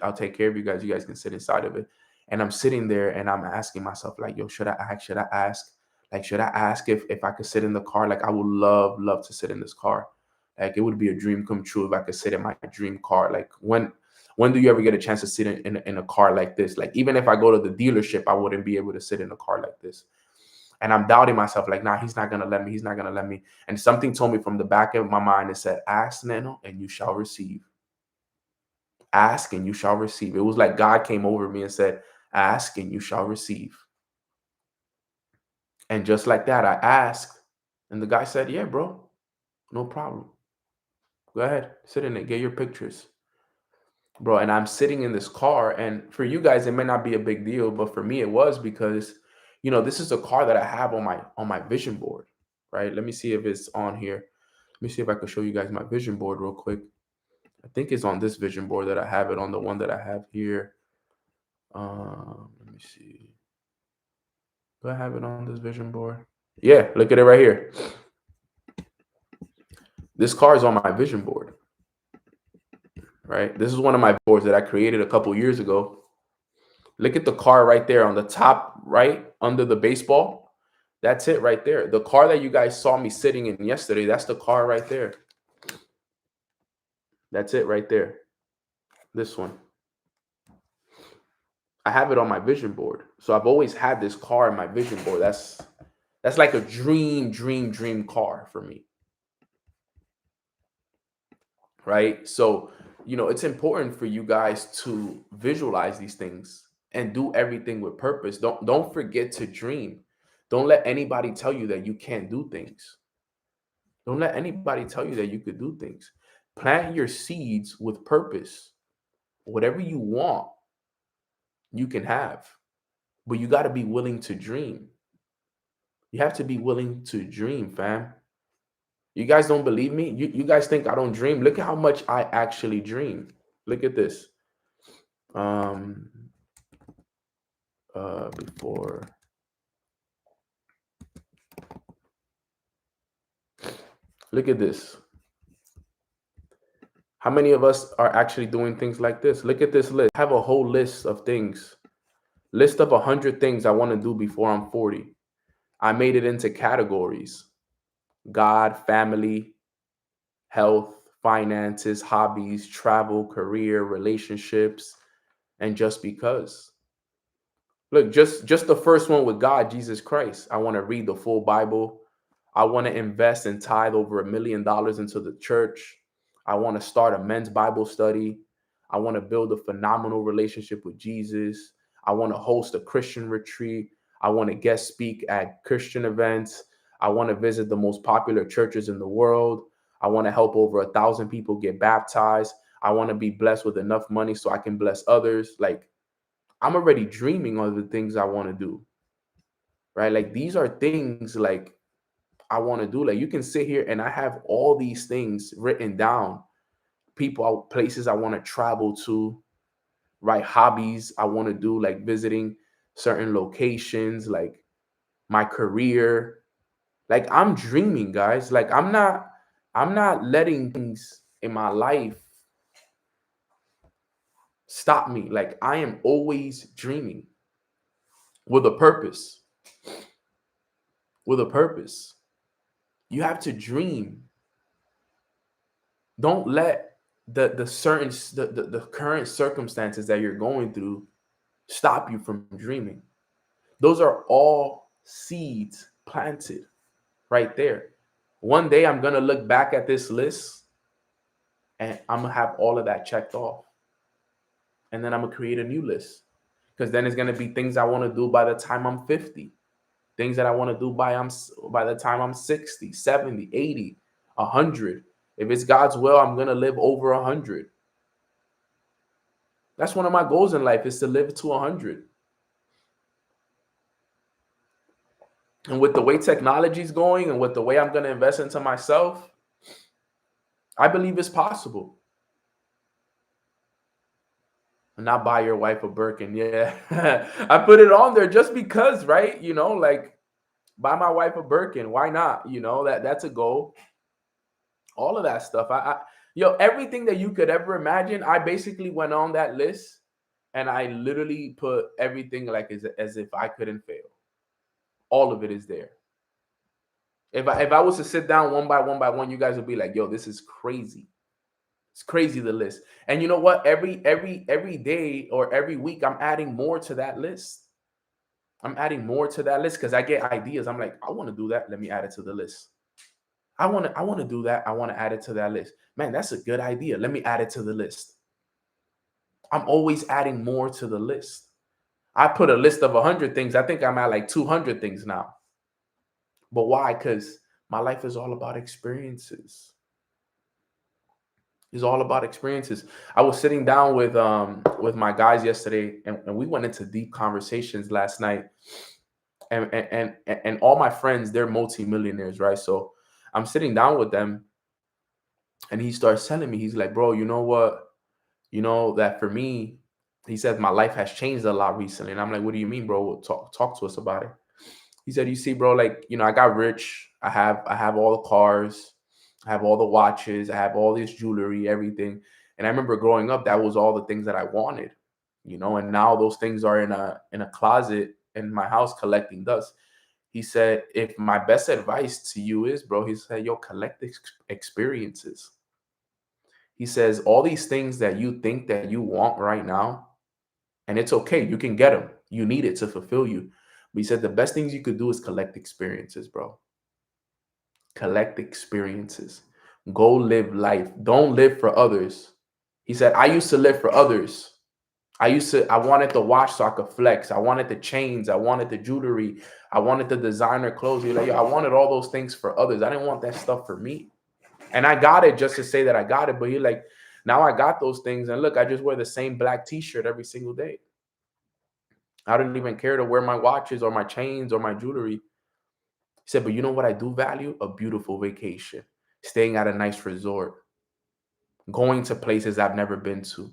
I'll take care of you guys. You guys can sit inside of it. And I'm sitting there, and I'm asking myself, like, yo, should I ask? Like, should I ask if I could sit in the car? Like, I would love to sit in this car. Like, it would be a dream come true if I could sit in my dream car. Like, when do you ever get a chance to sit in a car like this? Like, even if I go to the dealership, I wouldn't be able to sit in a car like this. And I'm doubting myself, like, nah, he's not going to let me. He's not going to let me. And something told me from the back of my mind, it said, ask, Nano, and you shall receive. Ask and you shall receive. It was like God came over me and said, ask and you shall receive. And just like that, I asked, and the guy said, yeah, bro, no problem. Go ahead, sit in it, get your pictures. Bro, and I'm sitting in this car, and for you guys, it may not be a big deal, but for me, it was, because, this is a car that I have on my vision board, right? Let me see if it's on here. Let me see if I can show you guys my vision board real quick. I think it's on this vision board that I have it on, the one that I have here. Let me see. Do I have it on this vision board? Yeah, look at it right here. This car is on my vision board, right? This is one of my boards that I created a couple years ago. Look at the car right there on the top right under the baseball. That's it right there. The car that you guys saw me sitting in yesterday, that's the car right there. That's it right there. This one. I have it on my vision board. So I've always had this car in my vision board. That's like a dream car for me. Right? So, it's important for you guys to visualize these things and do everything with purpose. Don't forget to dream. Don't let anybody tell you that you can't do things. Don't let anybody tell you that you could do things. Plant your seeds with purpose. Whatever you want, you can have. But you got to be willing to dream. You have to be willing to dream, fam. You guys don't believe me? You guys think I don't dream? Look at how much I actually dream. Look at this. Before. Look at this. How many of us are actually doing things like this? Look at this list. I have a whole list of things. List of 100 things I want to do before I'm 40. I made it into categories: God, family, health, finances, hobbies, travel, career, relationships, and just because. Look, just the first one with God, Jesus Christ. I want to read the full Bible. I want to invest and tithe over $1 million into the church. I want to start a men's Bible study. I want to build a phenomenal relationship with Jesus. I want to host a Christian retreat. I want to guest speak at Christian events. I want to visit the most popular churches in the world. I want to help over 1,000 people get baptized. I want to be blessed with enough money so I can bless others. Like, I'm already dreaming of the things I want to do, right? Like, these are things like I want to do. Like, you can sit here and I have all these things written down, people, places I want to travel to, right? Hobbies I want to do, like visiting certain locations, like my career. Like, I'm dreaming, guys. Like, I'm not letting things in my life stop me. Like, I am always dreaming with a purpose. With a purpose. You have to dream. Don't let the current circumstances that you're going through stop you from dreaming. Those are all seeds planted right there. One day I'm gonna look back at this list and I'm gonna have all of that checked off. And then I'm gonna create a new list. Because then it's gonna be things I want to do by the time I'm 50. Things that I want to do by the time I'm 60, 70, 80, 100. If it's God's will, I'm gonna live over 100. That's one of my goals in life, is to live to 100. And with the way technology is going and with the way I'm going to invest into myself, I believe it's possible. And not buy your wife a Birkin. Yeah. I put it on there just because, right? You know, like, buy my wife a Birkin. Why not? You know, that's a goal. All of that stuff. Everything that you could ever imagine, I basically went on that list and I literally put everything like as if I couldn't fail. All of it is there. If I was to sit down one by one, you guys would be like, yo, this is crazy. It's crazy, the list. And you know what? Every day or every week, I'm adding more to that list. I'm adding more to that list because I get ideas. I'm like, I want to do that. Let me add it to the list. I want to do that. I want to add it to that list. Man, that's a good idea. Let me add it to the list. I'm always adding more to the list. I put a list of 100 things. I think I'm at like 200 things now. But why? Because my life is all about experiences. It's all about experiences. I was sitting down with my guys yesterday, and we went into deep conversations last night. And all my friends, they're multimillionaires, right? So I'm sitting down with them, and he starts telling me, he's like, bro, you know what? You know that for me, he said, my life has changed a lot recently. And I'm like, what do you mean, bro? Talk to us about it. He said, you see, bro, like, you know, I got rich. I have all the cars. I have all the watches. I have all this jewelry, everything. And I remember growing up, that was all the things that I wanted, you know, and now those things are in a closet in my house collecting dust. He said, if my best advice to you is, bro, he said, yo, collect experiences. He says, all these things that you think that you want right now, and it's okay, you can get them. You need it to fulfill you. But he said, the best things you could do is collect experiences, bro. Collect experiences. Go live life. Don't live for others. He said, I used to live for others. I wanted the watch so I could flex. I wanted the chains. I wanted the jewelry. I wanted the designer clothes. He's like, yo, I wanted all those things for others. I didn't want that stuff for me. And I got it just to say that I got it. But he like, now I got those things. And look, I just wear the same black t-shirt every single day. I don't even care to wear my watches or my chains or my jewelry. He said, but you know what I do value? A beautiful vacation, staying at a nice resort, going to places I've never been to.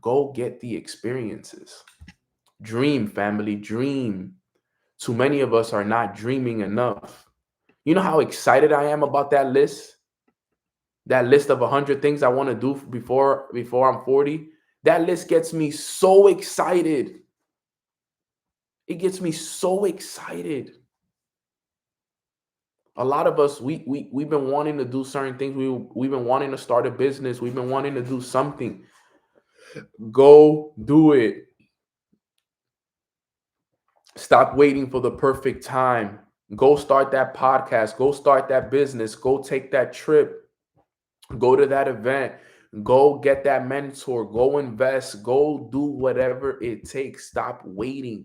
Go get the experiences. Dream, family, dream. Too many of us are not dreaming enough. You know how excited I am about that list? That list of 100 things I want to do before I'm 40. That list gets me so excited. It gets me so excited. A lot of us, we've been wanting to do certain things. We've been wanting to start a business. We've been wanting to do something. Go do it. Stop waiting for the perfect time. Go start that podcast. Go start that business. Go take that trip. Go to that event. Go get that mentor. Go invest. Go do whatever it takes. Stop waiting.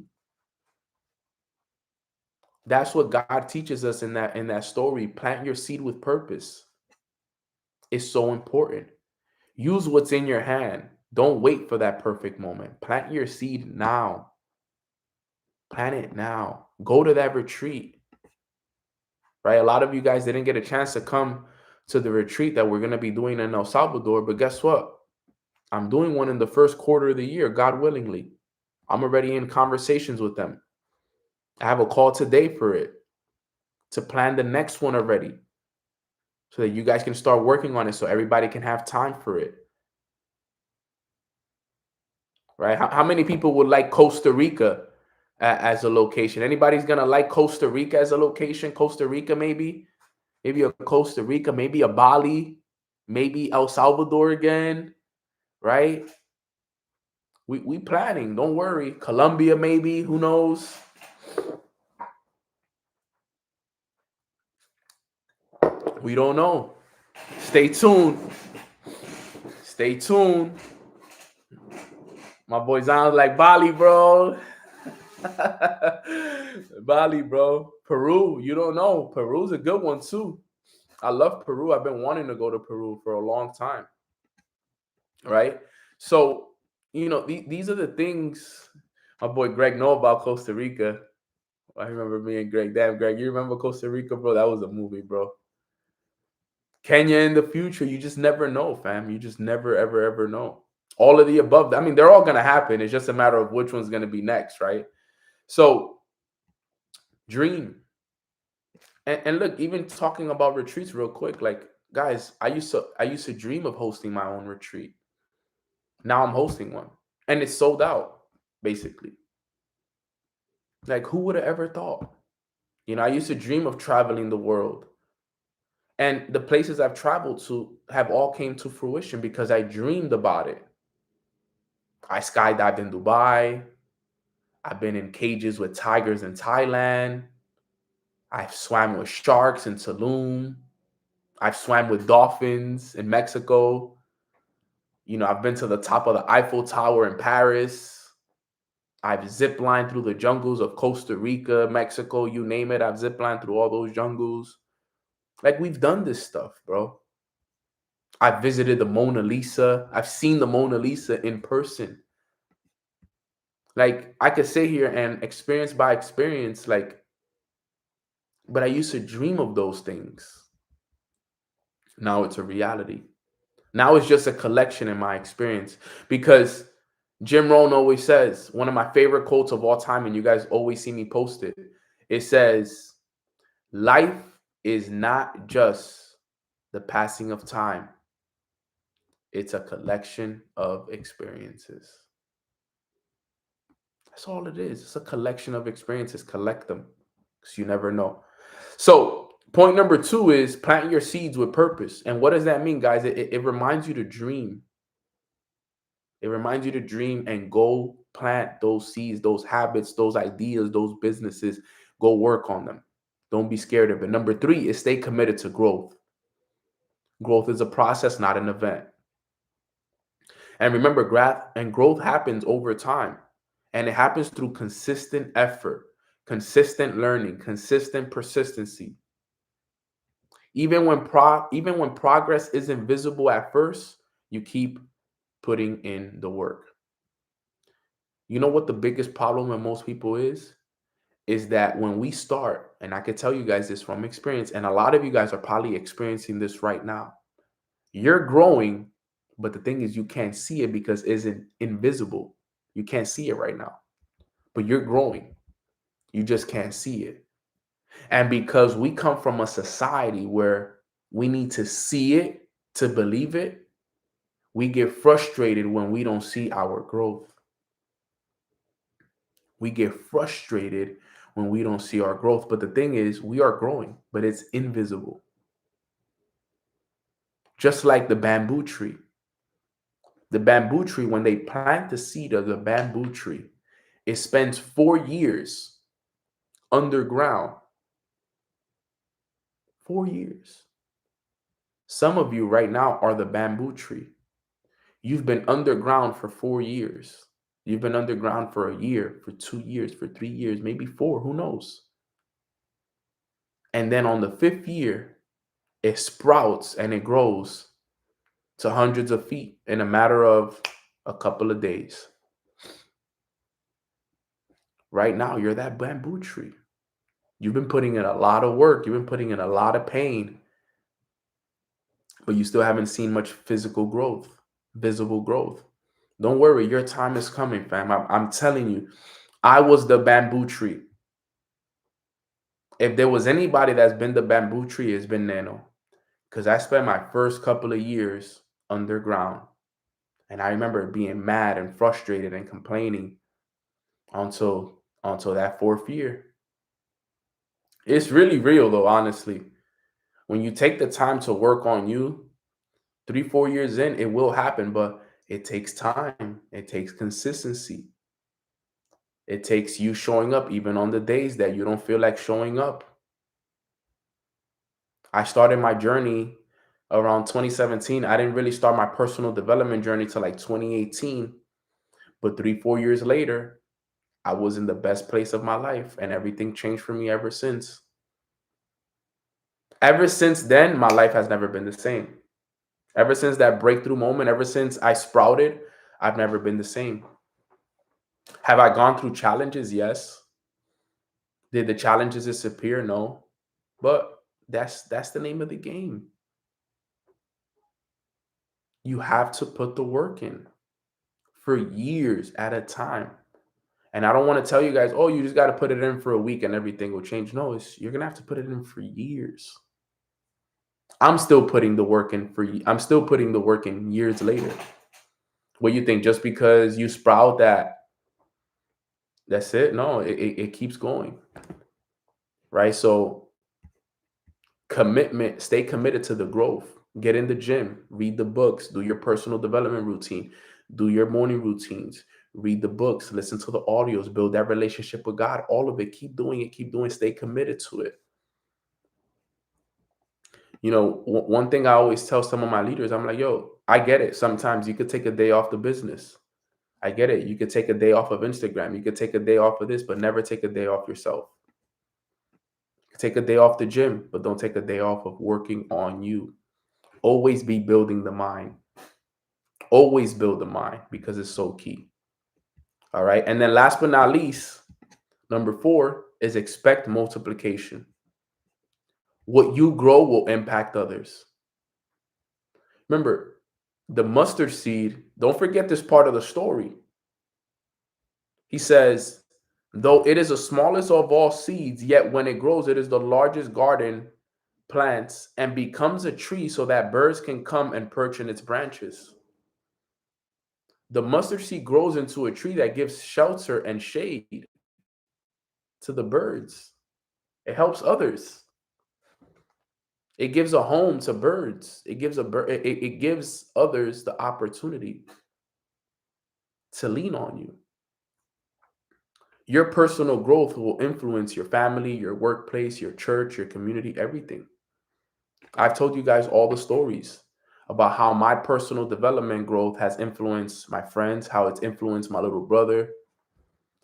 That's what God teaches us in that story. Plant your seed with purpose. It's so important. Use what's in your hand. Don't wait for that perfect moment. Plant your seed now. Plant it now. Go to that retreat. Right? A lot of you guys didn't get a chance to come to the retreat that we're going to be doing in El Salvador, but guess what? I'm doing one in the first quarter of the year, God willingly. I'm already in conversations with them. I have a call today for it to plan the next one already so that you guys can start working on it so everybody can have time for it. Right? How many people would like Costa Rica as a location? Anybody's going to like Costa Rica as a location? Costa Rica, maybe a Costa Rica, maybe a Bali, maybe El Salvador again, right? We planning, don't worry. Colombia, maybe, who knows? We don't know. Stay tuned. Stay tuned. My boy Zion's like Bali, bro. Bali, bro. Peru, you don't know. Peru's a good one too. I love Peru. I've been wanting to go to Peru for a long time. Right? So, these are the things my boy Greg know about Costa Rica. I remember me and Greg. Damn, Greg, you remember Costa Rica, bro? That was a movie, bro. Kenya in the future, you just never know, fam. You just never, ever, ever know. All of the above. I mean, they're all going to happen. It's just a matter of which one's going to be next, right? So, dream. And look, even talking about retreats real quick, like, guys, I used to dream of hosting my own retreat. Now I'm hosting one. And it's sold out, basically. Like, who would have ever thought? I used to dream of traveling the world. And the places I've traveled to have all came to fruition because I dreamed about it. I skydived in Dubai. I've been in cages with tigers in Thailand. I've swam with sharks in Tulum. I've swam with dolphins in Mexico. I've been to the top of the Eiffel Tower in Paris. I've ziplined through the jungles of Costa Rica, Mexico, you name it. I've ziplined through all those jungles. Like, we've done this stuff, bro. I've visited the Mona Lisa. I've seen the Mona Lisa in person. Like, I could sit here and experience by experience, but I used to dream of those things. Now it's a reality. Now it's just a collection in my experience, because Jim Rohn always says, one of my favorite quotes of all time, and you guys always see me post it. It says, life is not just the passing of time. It's a collection of experiences. That's all it is. It's a collection of experiences. Collect them, because you never know. So point number 2 is plant your seeds with purpose. And what does that mean, guys? It reminds you to dream. It reminds you to dream and go plant those seeds, those habits, those ideas, those businesses. Go work on them. Don't be scared of it. Number 3 is stay committed to growth. Growth is a process, not an event. And remember, growth happens over time. And it happens through consistent effort, consistent learning, consistent persistency. Even when progress isn't visible at first, you keep putting in the work. You know what the biggest problem with most people is that when we start, and I can tell you guys this from experience, and a lot of you guys are probably experiencing this right now. You're growing, but the thing is you can't see it because it's invisible. You can't see it right now, but you're growing. You just can't see it. And because we come from a society where we need to see it to believe it, we get frustrated when we don't see our growth. We get frustrated when we don't see our growth. But the thing is, we are growing, but it's invisible. Just like the bamboo tree. The bamboo tree, when they plant the seed of the bamboo tree, it spends 4 years underground 4 years. Some of you right now are the bamboo tree. You've been underground for 4 years. You've been underground for a year, for 2 years, for 3 years, maybe four, who knows? And then on the fifth year, it sprouts and it grows to hundreds of feet in a matter of a couple of days. Right now, you're that bamboo tree. You've been putting in a lot of work. You've been putting in a lot of pain, but you still haven't seen much physical growth, visible growth. Don't worry, your time is coming, fam. I'm telling you, I was the bamboo tree. If there was anybody that's been the bamboo tree, it's been Nano. Because I spent my first couple of years underground. And I remember being mad and frustrated and complaining until that fourth year. It's really real though, honestly. When you take the time to work on you, 3, 4 years in, it will happen, but it takes time. It takes consistency. It takes you showing up even on the days that you don't feel like showing up. I started my journey around 2017. I didn't really start my personal development journey till like 2018. But 3, 4 years later, I was in the best place of my life and everything changed for me ever since. Ever since then, my life has never been the same. Ever since that breakthrough moment, ever since I sprouted, I've never been the same. Have I gone through challenges? Yes. Did the challenges disappear? No. But that's the name of the game. You have to put the work in for years at a time. And I don't want to tell you guys, oh, you just got to put it in for a week and everything will change. No, you're going to have to put it in for years. I'm still putting the work in I'm still putting the work in years later. What you think, just because you sprout that's it? No, it keeps going. Right? So commitment, stay committed to the growth. Get in the gym, read the books, do your personal development routine, do your morning routines, read the books, listen to the audios, build that relationship with God, all of it. Keep doing it, stay committed to it. You know, one thing I always tell some of my leaders, I'm like, yo, I get it. Sometimes you could take a day off the business. I get it. You could take a day off of Instagram. You could take a day off of this, but never take a day off yourself. Take a day off the gym, but don't take a day off of working on you. Always be building the mind. Always build the mind because it's so key. All right. And then last but not least, number 4 is expect multiplication. What you grow will impact others. Remember, the mustard seed, don't forget this part of the story. He says, though it is the smallest of all seeds, yet when it grows, it is the largest garden plants and becomes a tree so that birds can come and perch in its branches. The mustard seed grows into a tree that gives shelter and shade to the birds. It helps others. It gives a home to birds. It gives it gives others the opportunity to lean on you. Your personal growth will influence your family, your workplace, your church, your community, everything. I've told you guys all the stories about how my personal development growth has influenced my friends, how it's influenced my little brother,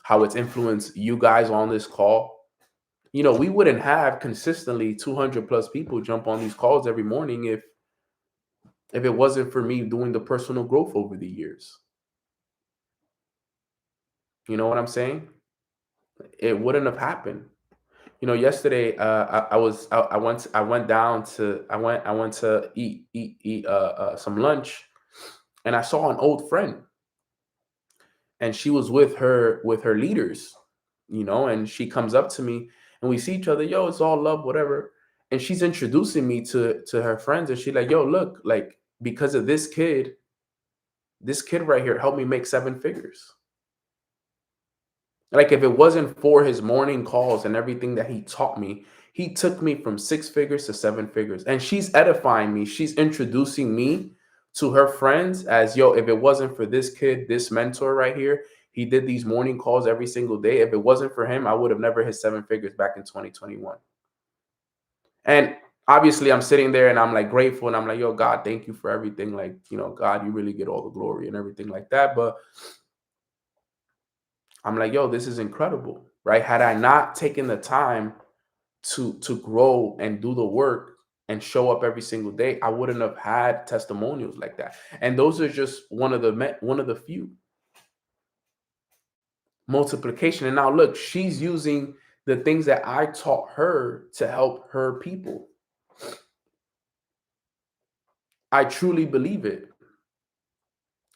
how it's influenced you guys on this call. You know, we wouldn't have consistently 200 plus people jump on these calls every morning if it wasn't for me doing the personal growth over the years. You know what I'm saying? It wouldn't have happened. You know, yesterday I went to eat some lunch, and I saw an old friend, and she was with her leaders, you know, and she comes up to me and we see each other, yo, it's all love, whatever. And she's introducing me to her friends, and she's like, yo, look, like, because of this kid right here helped me make 7 figures. Like, if it wasn't for his morning calls and everything that he taught me, he took me from 6 figures to 7 figures. And she's edifying me. She's introducing me to her friends as, yo, if it wasn't for this kid, this mentor right here, he did these morning calls every single day. If it wasn't for him, I would have never hit 7 figures back in 2021. And obviously I'm sitting there and I'm like grateful and I'm like, yo, God, thank you for everything. Like, you know, God, you really get all the glory and everything like that. But I'm like, yo, this is incredible, right? Had I not taken the time to grow and do the work and show up every single day, I wouldn't have had testimonials like that. And those are just one of the few. Multiplication. And now look, she's using the things that I taught her to help her people. I truly believe it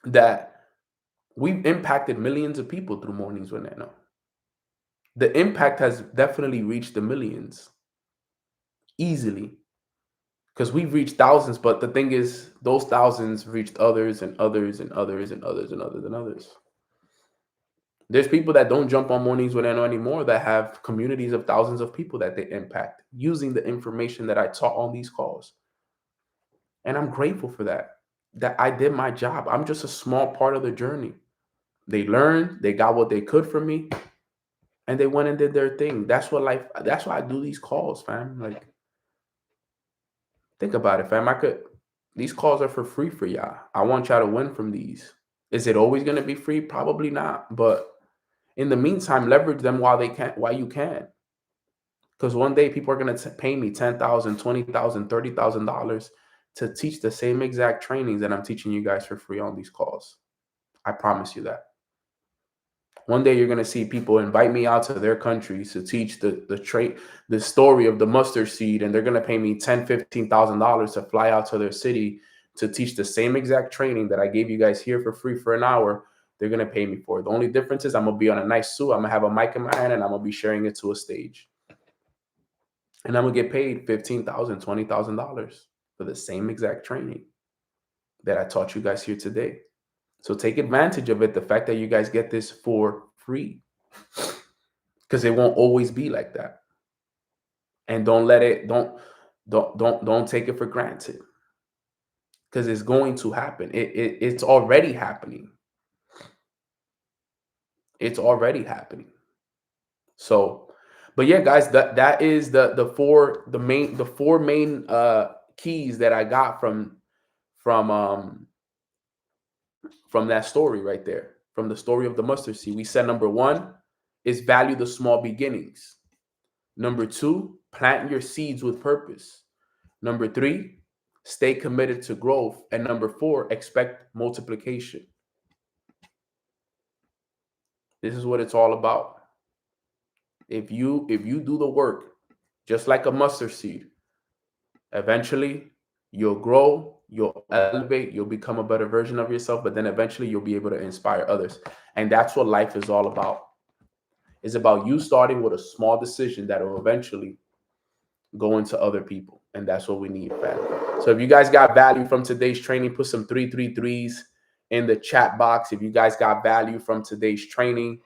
that we've impacted millions of people through Mornings with Nano. The impact has definitely reached the millions easily because we've reached thousands. But the thing is, those thousands reached others and others and others and others and others and others. There's people that don't jump on Mornings with Nano anymore that have communities of thousands of people that they impact using the information that I taught on these calls. And I'm grateful for that, that I did my job. I'm just a small part of the journey. They learned, they got what they could from me, and they went and did their thing. That's why I do these calls, fam. Like, think about it, fam. These calls are for free for y'all. I want y'all to win from these. Is it always going to be free? Probably not. But in the meantime, leverage them while you can. Because one day people are going to pay me $10,000, $20,000, $30,000 to teach the same exact trainings that I'm teaching you guys for free on these calls. I promise you that. One day you're going to see people invite me out to their countries to teach the story of the mustard seed, and they're going to pay me $10,000, $15,000 to fly out to their city to teach the same exact training that I gave you guys here for free for an hour. They're going to pay me for it. The only difference is I'm going to be on a nice suit. I'm going to have a mic in my hand, and I'm going to be sharing it to a stage. And I'm going to get paid $15,000, $20,000 for the same exact training that I taught you guys here today. So take advantage of it. The fact that you guys get this for free, because it won't always be like that. And don't take it for granted, because it's going to happen. It's already happening. It's already happening. So, but yeah, guys, that is the four main keys that I got from that story right there, from the story of the mustard seed. We said number 1 is value the small beginnings. Number 2, plant your seeds with purpose. Number 3, stay committed to growth. And number 4, expect multiplication. This is what it's all about. If you do the work, just like a mustard seed, eventually you'll grow, you'll elevate, you'll become a better version of yourself, but then eventually you'll be able to inspire others. And that's what life is all about. It's about you starting with a small decision that will eventually go into other people. And that's what we need, fam. So if you guys got value from today's training, put some 333s in the chat box. If you guys got value from today's training,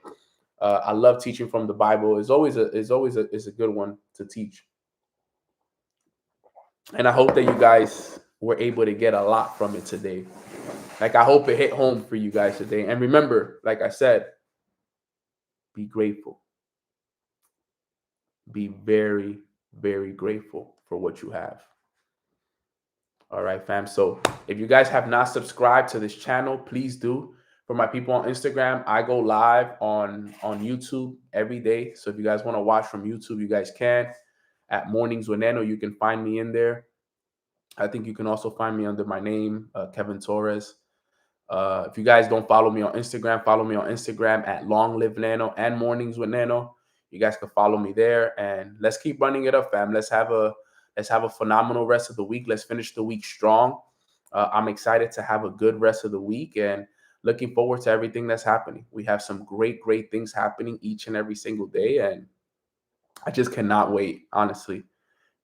I love teaching from the Bible. It's a good one to teach. And I hope that you guys were able to get a lot from it today. Like, I hope it hit home for you guys today. And remember, like I said, be grateful. Be very, very grateful for what you have. All right, fam. So if you guys have not subscribed to this channel, please do. For my people on Instagram, I go live on YouTube every day. So if you guys want to watch from YouTube, you guys can. At Mornings with Nano, you can find me in there. I think you can also find me under my name, Kevin Torres. If you guys don't follow me on Instagram, follow me on Instagram at Long Live Nano and Mornings with Nano. You guys can follow me there, and let's keep running it up, fam. Let's have a phenomenal rest of the week. Let's finish the week strong. I'm excited to have a good rest of the week and looking forward to everything that's happening. We have some great things happening each and every single day, and I just cannot wait, honestly.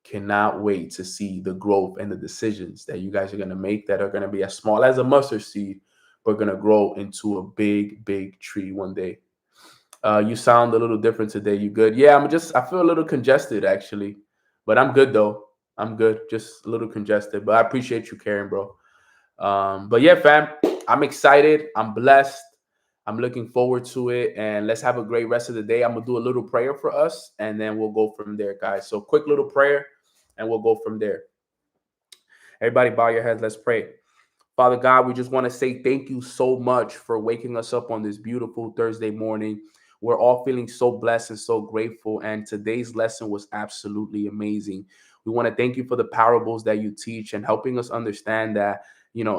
Cannot wait to see the growth and the decisions that you guys are going to make that are going to be as small as a mustard seed, but going to grow into a big tree one day. You sound a little different today. You good? Yeah, I feel a little congested actually, but I'm good though. I'm good. Just a little congested, but I appreciate you caring, bro. But yeah, fam, I'm excited. I'm blessed. I'm looking forward to it, and let's have a great rest of the day. I'm gonna do a little prayer for us, and then we'll go from there, guys. So quick little prayer. and we'll go from there. Everybody bow your heads. Let's pray. Father God, we just want to say thank you so much for waking us up on this beautiful Thursday morning. We're all feeling so blessed and so grateful. And today's lesson was absolutely amazing. We want to thank you for the parables that you teach and helping us understand that,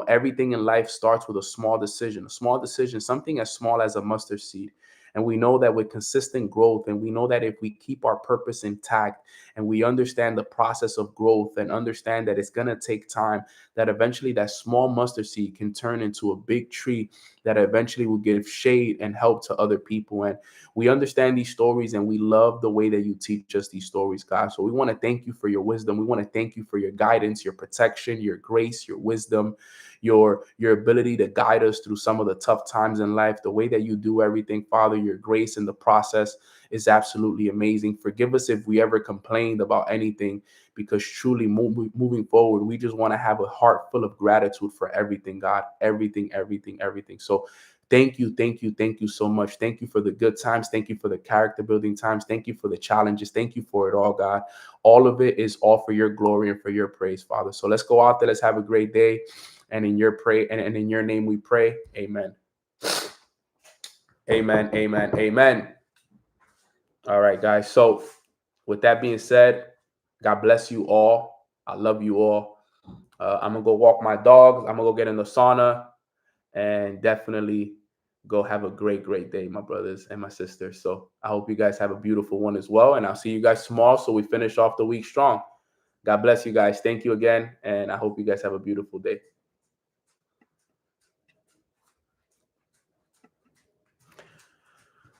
everything in life starts with a small decision, something as small as a mustard seed. And we know that with consistent growth, and we know that if we keep our purpose intact and we understand the process of growth and understand that it's going to take time, that eventually that small mustard seed can turn into a big tree that eventually will give shade and help to other people. And we understand these stories and we love the way that you teach us these stories, God. So we want to thank you for your wisdom. We want to thank you for your guidance, your protection, your grace, your wisdom, your ability to guide us through some of the tough times in life, the way that you do everything, Father. Your grace in the process is absolutely amazing. Forgive us if we ever complained about anything, because truly moving forward, we just want to have a heart full of gratitude for everything, God. Everything. So thank you so much. Thank you for the good times. Thank you for the character building times. Thank you for the challenges. Thank you for it all, God. All of it is all for your glory and for your praise, Father. So let's go out there. Let's have a great day. And in your name we pray. Amen. Amen. All right, guys. So with that being said, God bless you all. I love you all. I'm going to go walk my dogs. I'm going to go get in the sauna and definitely go have a great, great day, my brothers and my sisters. So I hope you guys have a beautiful one as well. And I'll see you guys tomorrow so we finish off the week strong. God bless you guys. Thank you again. And I hope you guys have a beautiful day.